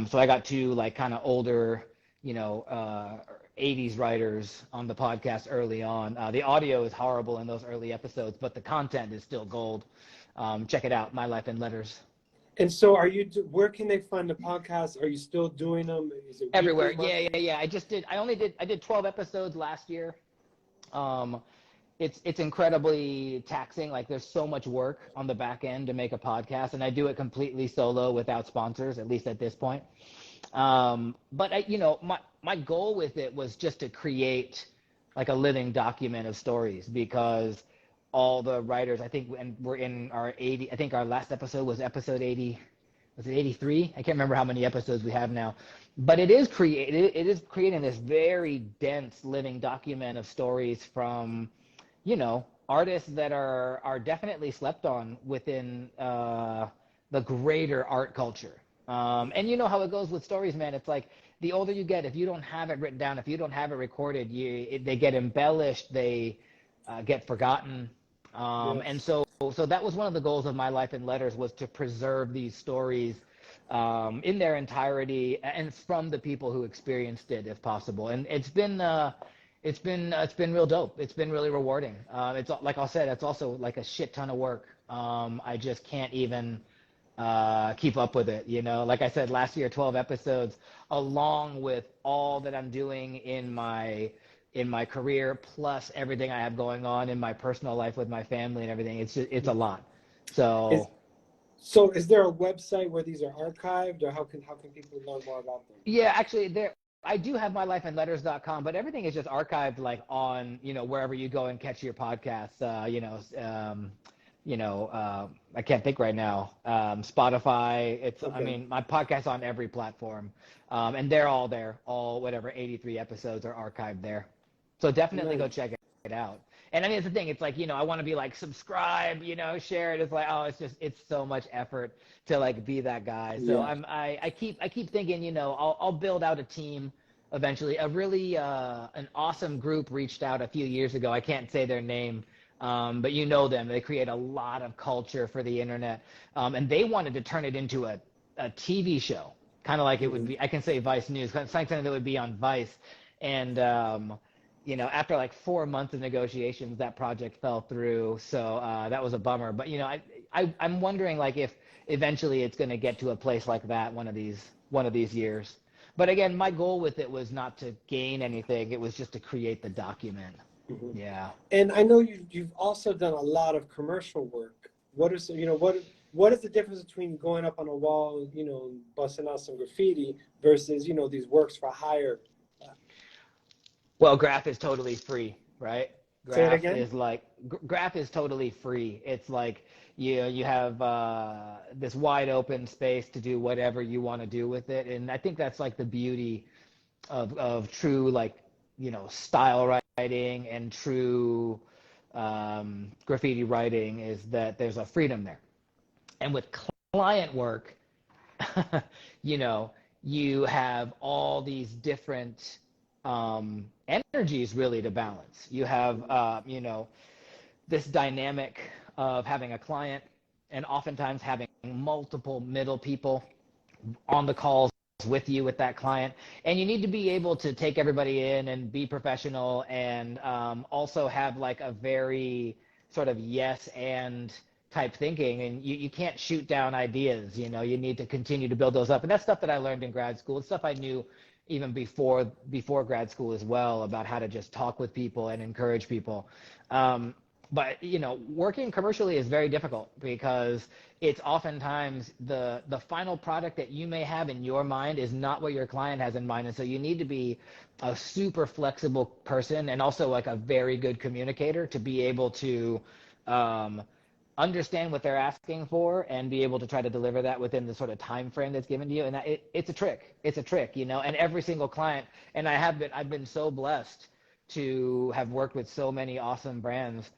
[SPEAKER 2] So I got two like kind of older, 80s writers on the podcast early on. The audio is horrible in those early episodes, but the content is still gold. Check it out, My Life in Letters.
[SPEAKER 1] And so where can they find the podcast? Are you still doing them? Is it
[SPEAKER 2] Everywhere.
[SPEAKER 1] weekly,
[SPEAKER 2] Yeah,
[SPEAKER 1] monthly?
[SPEAKER 2] yeah, yeah. I did 12 episodes last year. Um, it's incredibly taxing. Like there's so much work on the back end to make a podcast, and I do it completely solo without sponsors, at least at this point. But my goal with it was just to create like a living document of stories, because all the writers, I think, and we're in our 80. I think our last episode was episode 80. Was it 83? I can't remember how many episodes we have now. But it is creating this very dense living document of stories from artists that are definitely slept on within the greater art culture. And you know how it goes with stories, man. It's like the older you get, if you don't have it written down, if you don't have it recorded, they get embellished, they get forgotten. And
[SPEAKER 1] Yes.
[SPEAKER 2] so that was one of the goals of My Life in Letters, was to preserve these stories in their entirety and from the people who experienced it, if possible. And it's been real dope. It's been really rewarding. It's like I said, it's also like a shit ton of work. I just can't even keep up with it. Like I said, last year, 12 episodes, along with all that I'm doing in my career, plus everything I have going on in my personal life with my family and everything. It's a lot.
[SPEAKER 1] Is
[SPEAKER 2] So
[SPEAKER 1] so is there a website where these are archived, or how can people learn more about them?
[SPEAKER 2] yeah, actually, I do have mylifeinletters.com, but everything is just archived like on wherever you go and catch your podcasts. I can't think right now. Spotify. I
[SPEAKER 1] Okay.
[SPEAKER 2] mean, my podcast's on every platform, and they're all there. All whatever 83 episodes are archived there. So definitely go
[SPEAKER 1] Nice.
[SPEAKER 2] check it out. And I mean, it's the thing. It's like I want to be like subscribe, share it. It's like, oh, it's so much effort to like be that guy. So
[SPEAKER 1] Yeah.
[SPEAKER 2] I keep thinking, I'll build out a team eventually. A really an awesome group reached out a few years ago. I can't say their name, but you know them. They create a lot of culture for the internet, and they wanted to turn it into a TV show, kind of like it would
[SPEAKER 1] Mhm.
[SPEAKER 2] be. I can say Vice News, kind of something that would be on Vice, and after like 4 months of negotiations, that project fell through. So that was a bummer. But I'm wondering like if eventually it's going to get to a place like that one of these years. But again, my goal with it was not to gain anything. It was just to create the document.
[SPEAKER 1] Mhm.
[SPEAKER 2] Yeah.
[SPEAKER 1] And I know you've also done a lot of commercial work. What is the difference between going up on a wall, busting out some graffiti versus, these works for hire?
[SPEAKER 2] Well, Graph is totally free, right?
[SPEAKER 1] Say it
[SPEAKER 2] Graph
[SPEAKER 1] again?
[SPEAKER 2] is like Graph is totally free. It's like you have this wide open space to do whatever you want to do with it, and I think that's like the beauty of true like style writing and true graffiti writing is that there's a freedom there. And with client work, you know, you have all these different energies really to balance. You have, this dynamic of having a client and oftentimes having multiple middle people on the calls with you with that client, and you need to be able to take everybody in and be professional and also have like a very sort of yes and type thinking, and you can't shoot down ideas. You need to continue to build those up, and that's stuff that I learned in grad school. It's stuff I knew even before grad school as well, about how to just talk with people and encourage people. But working commercially is very difficult because it's oftentimes the final product that you may have in your mind is not what your client has in mind, and so you need to be a super flexible person and also like a very good communicator to be able to understand what they're asking for and be able to try to deliver that within the sort of time frame that's given to you. And it's a trick, and every single client, and I've been so blessed to have worked with so many awesome brands.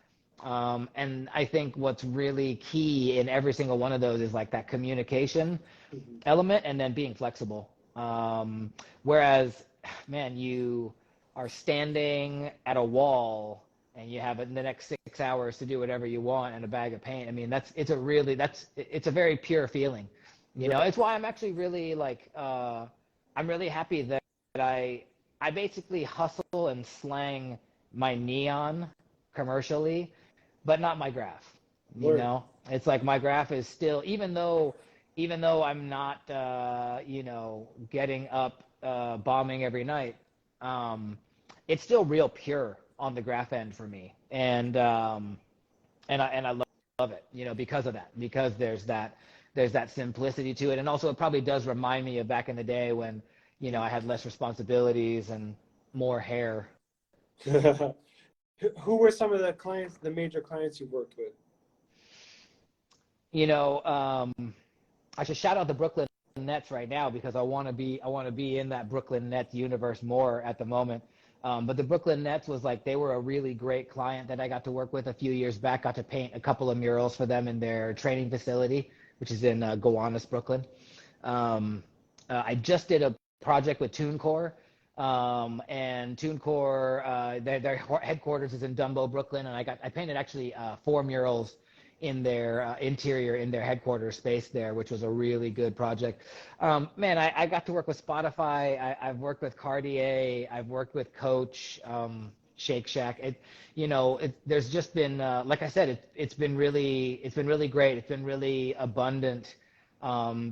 [SPEAKER 2] And I think what's really key in every single one of those is like that communication
[SPEAKER 1] Mhm.
[SPEAKER 2] element and then being flexible. Whereas, man, you are standing at a wall and you have the next 6 hours to do whatever you want and a bag of paint. I mean, it's a very pure feeling.
[SPEAKER 1] Right.
[SPEAKER 2] It's why I'm actually really like, I'm really happy that I basically hustle and slang my neon commercially, but not my graph.
[SPEAKER 1] Word.
[SPEAKER 2] It's like my graph is still, even though I'm not, getting up, bombing every night, it's still real pure on the graph end for me, and I love it, because of that, because there's that simplicity to it, and also it probably does remind me of back in the day when, I had less responsibilities and more hair.
[SPEAKER 1] Who were some of the major clients you worked with?
[SPEAKER 2] You know, I should shout out the Brooklyn Nets right now because I want to be in that Brooklyn Nets universe more at the moment. But the Brooklyn Nets was like, they were a really great client that I got to work with a few years back. Got to paint a couple of murals for them in their training facility, which is in Gowanus, Brooklyn. I just did a project with TuneCore, and TuneCore, their headquarters is in Dumbo, Brooklyn, and I painted actually 4 murals in their interior in their headquarters space there, which was a really good project. Man, I got to work with Spotify. I've worked with Cartier. I've worked with Coach, Shake Shack. There's just been, like I said, it's been really great. It's been really abundant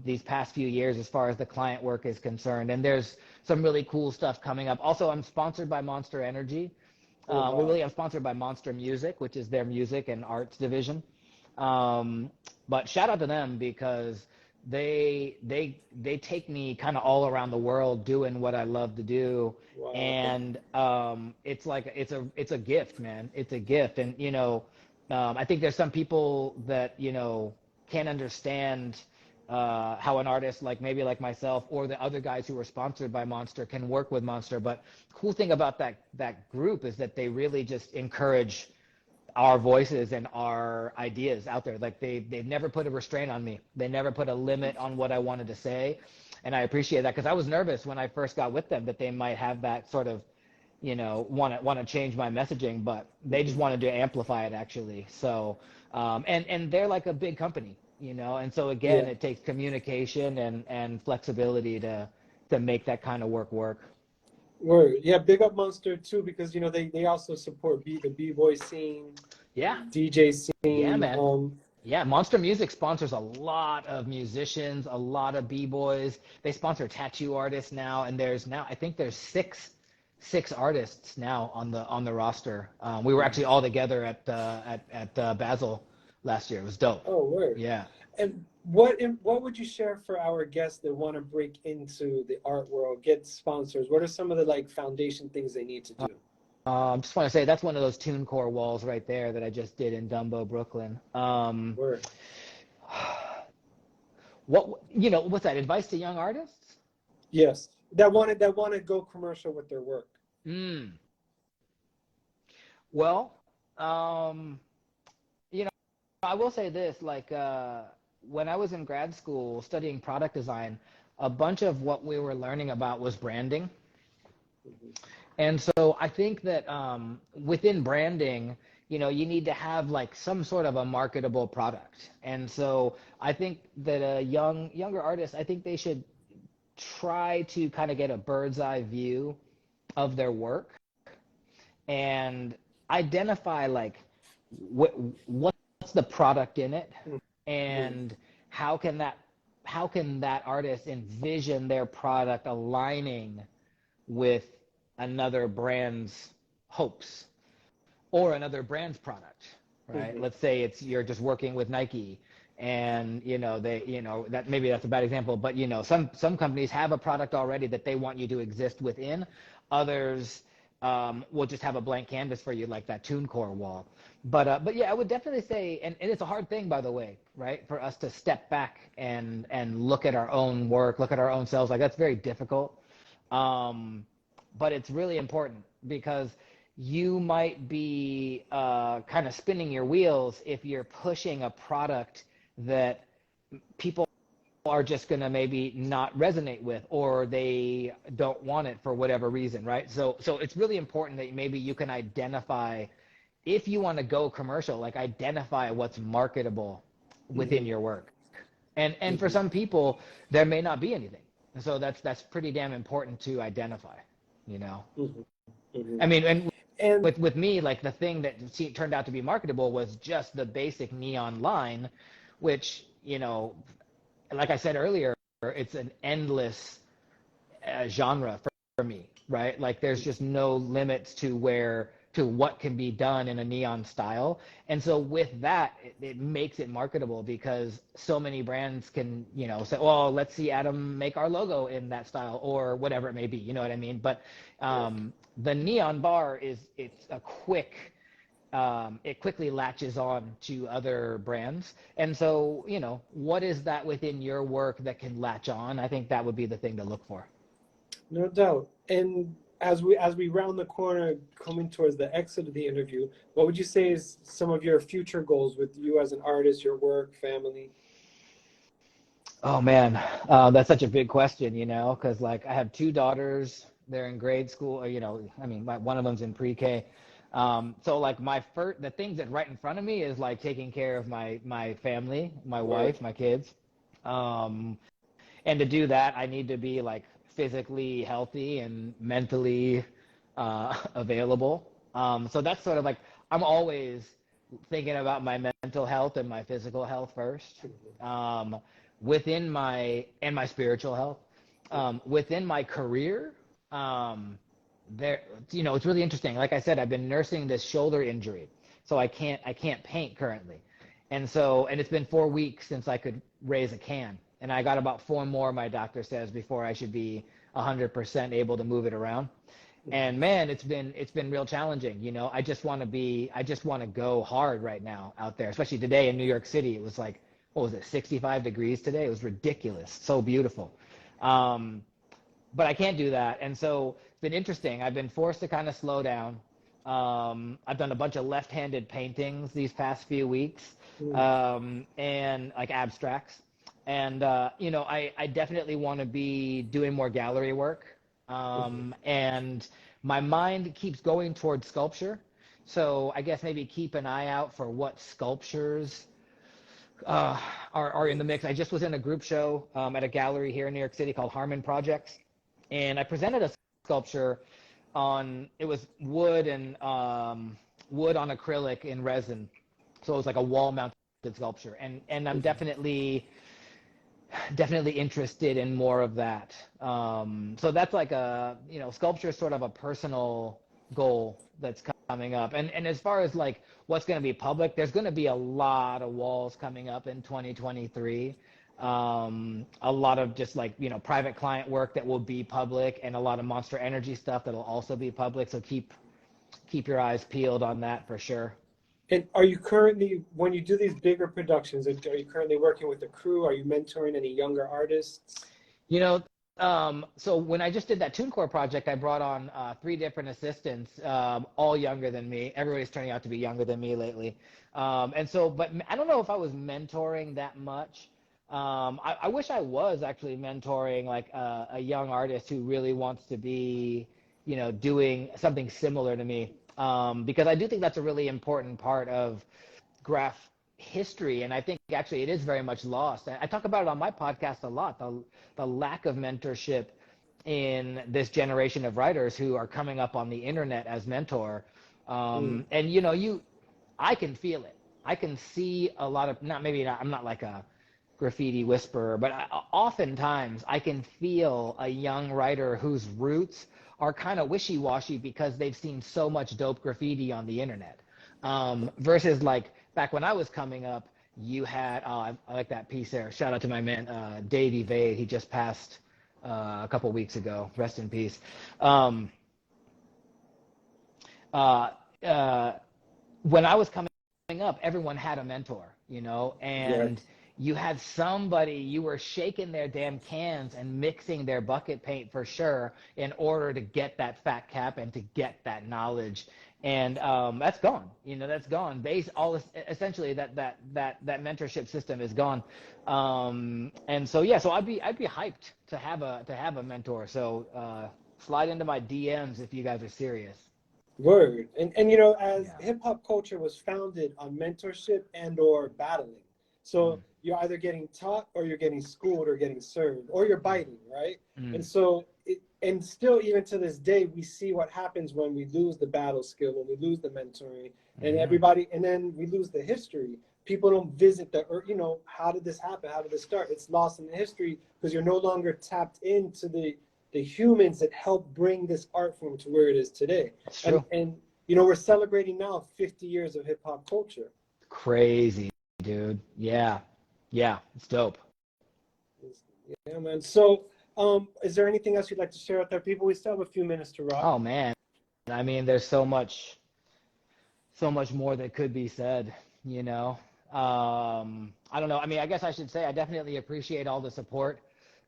[SPEAKER 2] these past few years as far as the client work is concerned. And there's some really cool stuff coming up. Also, I'm sponsored by Monster Energy.
[SPEAKER 1] Oh wow.
[SPEAKER 2] I'm sponsored by Monster Music, which is their music and arts division. Um, but shout out to them because they take me kind of all around the world doing what I love to do,
[SPEAKER 1] Wow.
[SPEAKER 2] and it's like it's a gift, man. It's a gift, and I think there's some people that can't understand how an artist like maybe like myself or the other guys who are sponsored by Monster can work with Monster. But cool thing about that group is that they really just encourage our voices and our ideas out there. Like they've never put a restraint on me. They never put a limit on what I wanted to say, and I appreciate that because I was nervous when I first got with them that they might have that sort of want to change my messaging, but they just
[SPEAKER 1] Mhm.
[SPEAKER 2] wanted to amplify it actually. So and they're like a big company, and so again
[SPEAKER 1] Yeah.
[SPEAKER 2] it takes communication and flexibility to make that kind of work.
[SPEAKER 1] Word. Yeah, big up Monster too, because they also support the B-boy scene,
[SPEAKER 2] Yeah,
[SPEAKER 1] DJ
[SPEAKER 2] yeah,
[SPEAKER 1] scene.
[SPEAKER 2] man. Yeah, Monster Music sponsors a lot of musicians, a lot of b-boys. They sponsor tattoo artists now, and I think there's six artists now on the roster. We were actually all together at Basel last year. It was dope.
[SPEAKER 1] Oh, word.
[SPEAKER 2] Yeah.
[SPEAKER 1] And what would you share for our guests that want to break into the art world, get sponsors? What are some of the like foundation things they need to do?
[SPEAKER 2] Just want to say that's one of those TuneCore walls right there that I just did in Dumbo, Brooklyn.
[SPEAKER 1] Word.
[SPEAKER 2] What's that? Advice to young artists?
[SPEAKER 1] Yes. That want to go commercial with their work.
[SPEAKER 2] Mm. Well, um, you know, I will say this, like when I was in grad school studying product design, a bunch of what we were learning about was branding.
[SPEAKER 1] Mhm.
[SPEAKER 2] And so I think that within branding, you need to have like some sort of a marketable product. And so I think that a younger artist, I think they should try to kind of get a bird's eye view of their work and identify like what what's the product in it,
[SPEAKER 1] Mhm.
[SPEAKER 2] and how can that how can that artist envision their product aligning with another brand's hopes or another brand's product, right?
[SPEAKER 1] Mhm.
[SPEAKER 2] Let's say it's you're just working with Nike, and that maybe that's a bad example, but some companies have a product already that they want you to exist within. Others will just have a blank canvas for you, like that TuneCore wall. But yeah, I would definitely say, and it's a hard thing, by the way, right, for us to step back and look at our own work, look at our own selves. Like that's very difficult. Um, but it's really important because you might be kind of spinning your wheels if you're pushing a product that people are just going to maybe not resonate with, or they don't want it for whatever reason, right? So it's really important that maybe you can identify, if you want to go commercial, like identify what's marketable within
[SPEAKER 1] Mhm.
[SPEAKER 2] your work. And for
[SPEAKER 1] Mhm.
[SPEAKER 2] some people there may not be anything. And so that's pretty damn important to identify, you know.
[SPEAKER 1] Mhm. Mhm.
[SPEAKER 2] I mean, and
[SPEAKER 1] And
[SPEAKER 2] with me, like the thing that turned out to be marketable was just the basic neon line, which, like I said earlier, it's an endless genre for me, right? Like there's just no limits to what can be done in a neon style. And so with that, it makes it marketable because so many brands can, say, well, let's see Adam make our logo in that style or whatever it may be. You know what I mean? But
[SPEAKER 1] yeah.
[SPEAKER 2] the neon bar it's a it quickly latches on to other brands. And so, what is that within your work that can latch on? I think that would be the thing to look for.
[SPEAKER 1] No doubt. And as we round the corner, coming towards the exit of the interview, what would you say is some of your future goals with you as an artist, your work, family?
[SPEAKER 2] Oh man, that's such a big question, because like I have two daughters, they're in grade school, or, I mean, one of them's in pre-K. So like the things that right in front of me is like taking care of my family, my
[SPEAKER 1] Word.
[SPEAKER 2] wife, my kids. Um, and to do that, I need to be like physically healthy and mentally available. So that's sort of like I'm always thinking about my mental health and my physical health first, um, within my spiritual health, within my career. Um, it's really interesting. Like I said, I've been nursing this shoulder injury, so I can't paint currently, and it's been 4 weeks since I could raise a can, and I got about four more. My doctor says before I should be 100% able to move it around. And man, it's been real challenging. I just want to go hard right now out there, especially today in New York City. It was like, what was it, 65 degrees today? It was ridiculous, so beautiful. Um, but I can't do that. And so it's been interesting. I've been forced to kind of slow down. I've done a bunch of left-handed paintings these past few weeks,
[SPEAKER 1] Mm.
[SPEAKER 2] and like abstracts. And I definitely want to be doing more gallery work.
[SPEAKER 1] Mhm.
[SPEAKER 2] And my mind keeps going towards sculpture. So I guess maybe keep an eye out for what sculptures uh, are in the mix. I just was in a group show at a gallery here in New York City called Harmon Projects, and I presented a sculpture on, it was wood and wood on acrylic in resin. So it was like a wall mounted sculpture. And I'm definitely interested in more of that. So that's like sculpture is sort of a personal goal that's coming up. And as far as like what's going to be public, there's going to be a lot of walls coming up in 2023. A lot of just like, private client work that will be public, and a lot of Monster Energy stuff that'll also be public. So keep your eyes peeled on that for sure.
[SPEAKER 1] And are you currently, when you do these bigger productions, are you currently working with a crew? Are you mentoring any younger artists?
[SPEAKER 2] So when I just did that TuneCore project, I brought on 3 different assistants, all younger than me. Everybody's turning out to be younger than me lately. But I don't know if I was mentoring that much. I wish I was actually mentoring like a young artist who really wants to be, doing something similar to me. Because I do think that's a really important part of graph history, and I think actually it is very much lost. I talk about it on my podcast a lot, the lack of mentorship in this generation of writers who are coming up on the internet as mentor. And I can feel it. I can see a lot of, I'm not like a graffiti whisperer, but oftentimes I can feel a young writer whose roots are kind of wishy-washy because they've seen so much dope graffiti on the internet. Versus like back when I was coming up, you had, I like that piece there. Shout out to my man, Davey Vade. He just passed a couple weeks ago. Rest in peace. When I was coming up, everyone had a mentor, and you had somebody, you were shaking their damn cans and mixing their bucket paint for sure in order to get that fat cap and to get that knowledge. And that's gone. That's gone. Essentially that mentorship system is gone. And so so I'd be hyped to have a mentor. So slide into my DMs if you guys are serious.
[SPEAKER 1] Word. And as hip hop culture was founded on mentorship and or battling. So you're either getting taught or you're getting schooled or getting served or you're biting, right? And so and still even to this day, we see what happens when we lose the battle skill, when we lose the mentoring, and then we lose the history. People don't visit how did this happen? How did this start? It's lost in the history because you're no longer tapped into the humans that helped bring this art form to where it is today.
[SPEAKER 2] That's true.
[SPEAKER 1] And we're celebrating now 50 years of hip hop culture.
[SPEAKER 2] Crazy, dude. Yeah, it's dope.
[SPEAKER 1] Yeah, man. So, is there anything else you'd like to share with our people? We still have a few minutes to rock.
[SPEAKER 2] Oh man, I mean, there's so much more that could be said. I don't know. I mean, I guess I should say I definitely appreciate all the support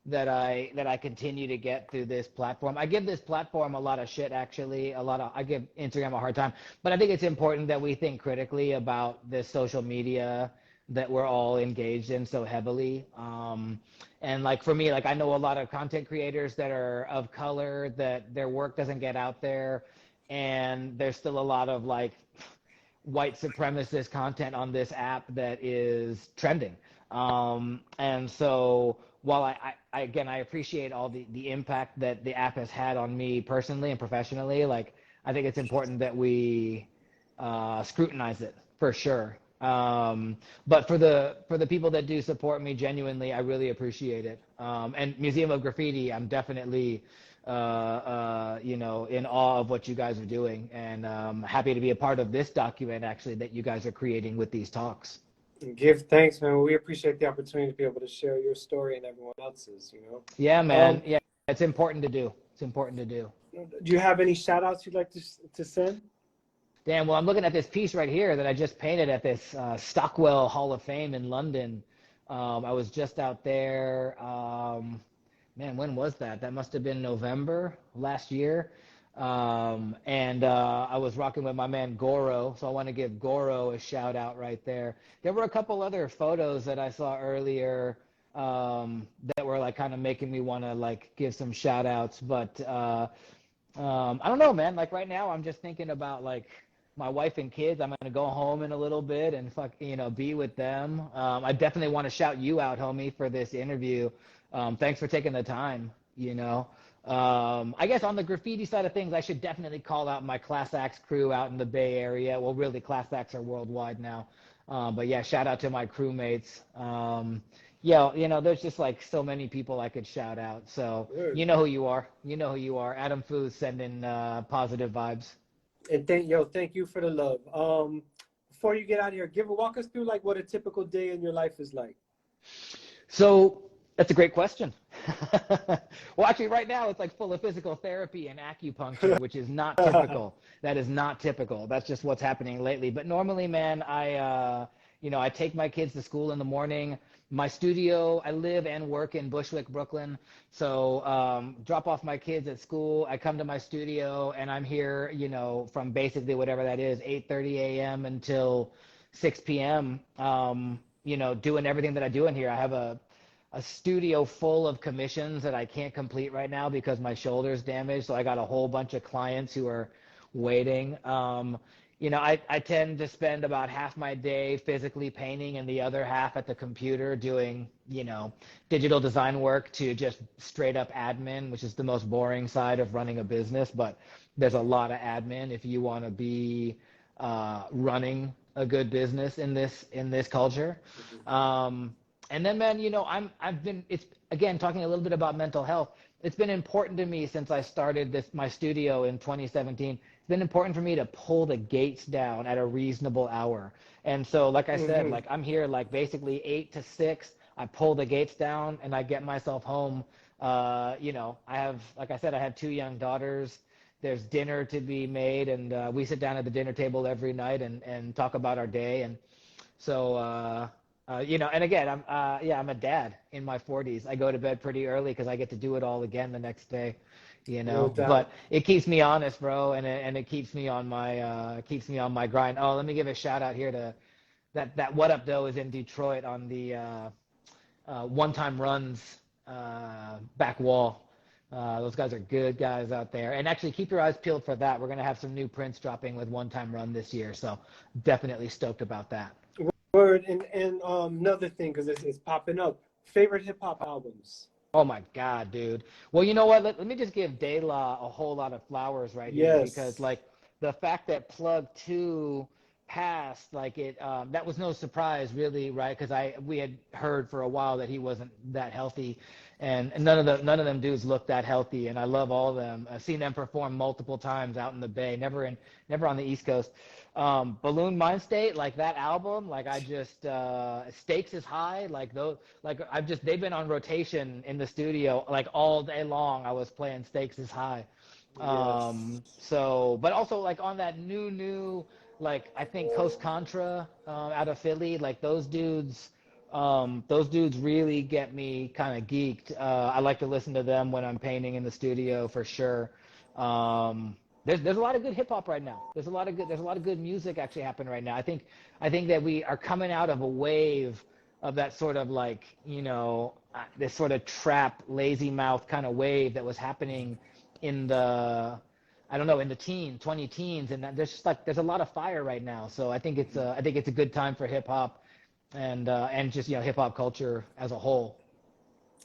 [SPEAKER 2] that I continue to get through this platform. I give this platform a lot of shit, actually. I give Instagram a hard time, but I think it's important that we think critically about this social media that we're all engaged in so heavily. And like for me, like I know a lot of content creators that are of color that their work doesn't get out there, and there's still a lot of like white supremacist content on this app that is trending. And so while I appreciate all the impact that the app has had on me personally and professionally, like I think it's important that we scrutinize it for sure. But for the people that do support me genuinely, I really appreciate it. And Museum of Graffiti, I'm definitely in awe of what you guys are doing, and happy to be a part of this document actually that you guys are creating with these talks.
[SPEAKER 1] Give thanks, man. We appreciate the opportunity to be able to share your story and everyone else's,
[SPEAKER 2] Yeah, man. It's important to do. Do
[SPEAKER 1] you have any shout outs you'd like to send?
[SPEAKER 2] Damn, well, I'm looking at this piece right here that I just painted at this Stockwell Hall of Fame in London. I was just out there. Man, when was that? That must have been November last year. And I was rocking with my man Goro, so I want to give Goro a shout out right there. There were a couple other photos that I saw earlier that were like kind of making me want to like give some shout outs, but I don't know, man. Like right now, I'm just thinking about like my wife and kids. I'm gonna go home in a little bit and be with them. I definitely want to shout you out, homie, for this interview. Thanks for taking the time. I guess on the graffiti side of things, I should definitely call out my Class Axe crew out in the Bay Area. Well, really, Class Axe are worldwide now. But yeah, shout out to my crewmates. Yeah, there's just like so many people I could shout out. So
[SPEAKER 1] Word.
[SPEAKER 2] you know who you are. You know who you are. Adam Foos sending positive vibes.
[SPEAKER 1] And thank you for the love. Before you get out of here, walk us through like what a typical day in your life is like.
[SPEAKER 2] So that's a great question. Well, actually, right now it's like full of physical therapy and acupuncture, which is not typical. That is not typical. That's just what's happening lately. But normally, man, I take my kids to school in the morning. My studio, I live and work in Bushwick, Brooklyn. So drop off my kids at school. I come to my studio and I'm here, from basically whatever that is, 8:30 a.m. until 6 p.m. Doing everything that I do in here. I have a studio full of commissions that I can't complete right now because my shoulder's damaged. So I got a whole bunch of clients who are waiting. I tend to spend about half my day physically painting and the other half at the computer doing, digital design work to just straight up admin, which is the most boring side of running a business. But there's a lot of admin if you want to be running a good business in this culture. And then, man, it's again talking a little bit about mental health. It's been important to me since I started my studio in 2017. It's been important for me to pull the gates down at a reasonable hour. And so, like I said, like I'm here like basically 8 to 6. I pull the gates down and I get myself home. I have, like I said, I have 2 young daughters. There's dinner to be made, and we sit down at the dinner table every night and talk about our day. And so, and again, I'm a dad in my 40s. I go to bed pretty early because I get to do it all again the next day,
[SPEAKER 1] No doubt.
[SPEAKER 2] But it keeps me honest, bro, and it keeps me on my grind. Oh, let me give a shout out here to that What Up Doe is in Detroit on the One Time Runs back wall. Those guys are good guys out there. And actually, keep your eyes peeled for that. We're going to have some new prints dropping with One Time Run this year. So definitely stoked about that.
[SPEAKER 1] Word. And another thing, because it's popping up. Favorite hip hop albums?
[SPEAKER 2] Oh, my God, dude. Well, you know what? Let me just give De La a whole lot of flowers right here. Because, like, the fact that Plug 2 passed, like, that was no surprise, really, right? Because we had heard for a while that he wasn't that healthy. And none of them dudes look that healthy, and I love all of them. I've seen them perform multiple times out in the Bay, never on the East Coast. Balloon Mind State, like that album, like I just Stakes is High, like those, like they've been on rotation in the studio like all day long. I was playing Stakes is High. So, but also like on that new, like I think Coast Contra out of Philly, like those dudes really get me kind of geeked. I like to listen to them when I'm painting in the studio for sure. There's a lot of good hip hop right now. There's a lot of good music actually happening right now. I think that we are coming out of a wave of that sort of like, this sort of trap, lazy mouth kind of wave that was happening in the 20 teens, and there's a lot of fire right now. So I think it's a good time for hip hop. And just hip hop culture as a whole.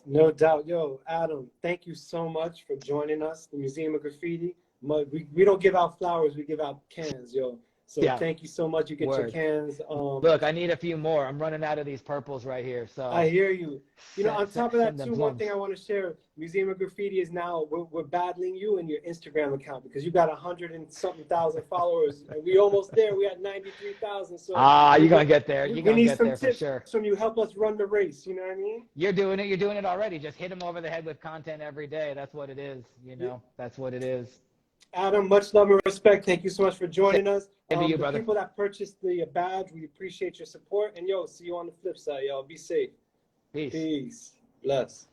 [SPEAKER 1] No doubt. Yo, Adam, thank you so much for joining us, the Museum of Graffiti. We don't give out flowers, we give out cans, yo. So thank you so much. You get your cans.
[SPEAKER 2] Look, I need a few more. I'm running out of these purples right here. So
[SPEAKER 1] I hear you. On top of that too, one thing I want to share, Museum of Graffiti is now, we're battling you and your Instagram account because you got 100 and something thousand followers. And we almost there. We had 93,000. So
[SPEAKER 2] you're gonna get there. You're gonna get there for sure.
[SPEAKER 1] From you, help us run the race. You know what I mean?
[SPEAKER 2] You're doing it already. Just hit them over the head with content every day. That's what it is. That's what it is.
[SPEAKER 1] Adam, much love and respect. Thank you so much for joining us.
[SPEAKER 2] You, brother.
[SPEAKER 1] People that purchased the badge, we appreciate your support. And see you on the flip side, y'all. Be safe.
[SPEAKER 2] Peace.
[SPEAKER 1] Peace. Bless.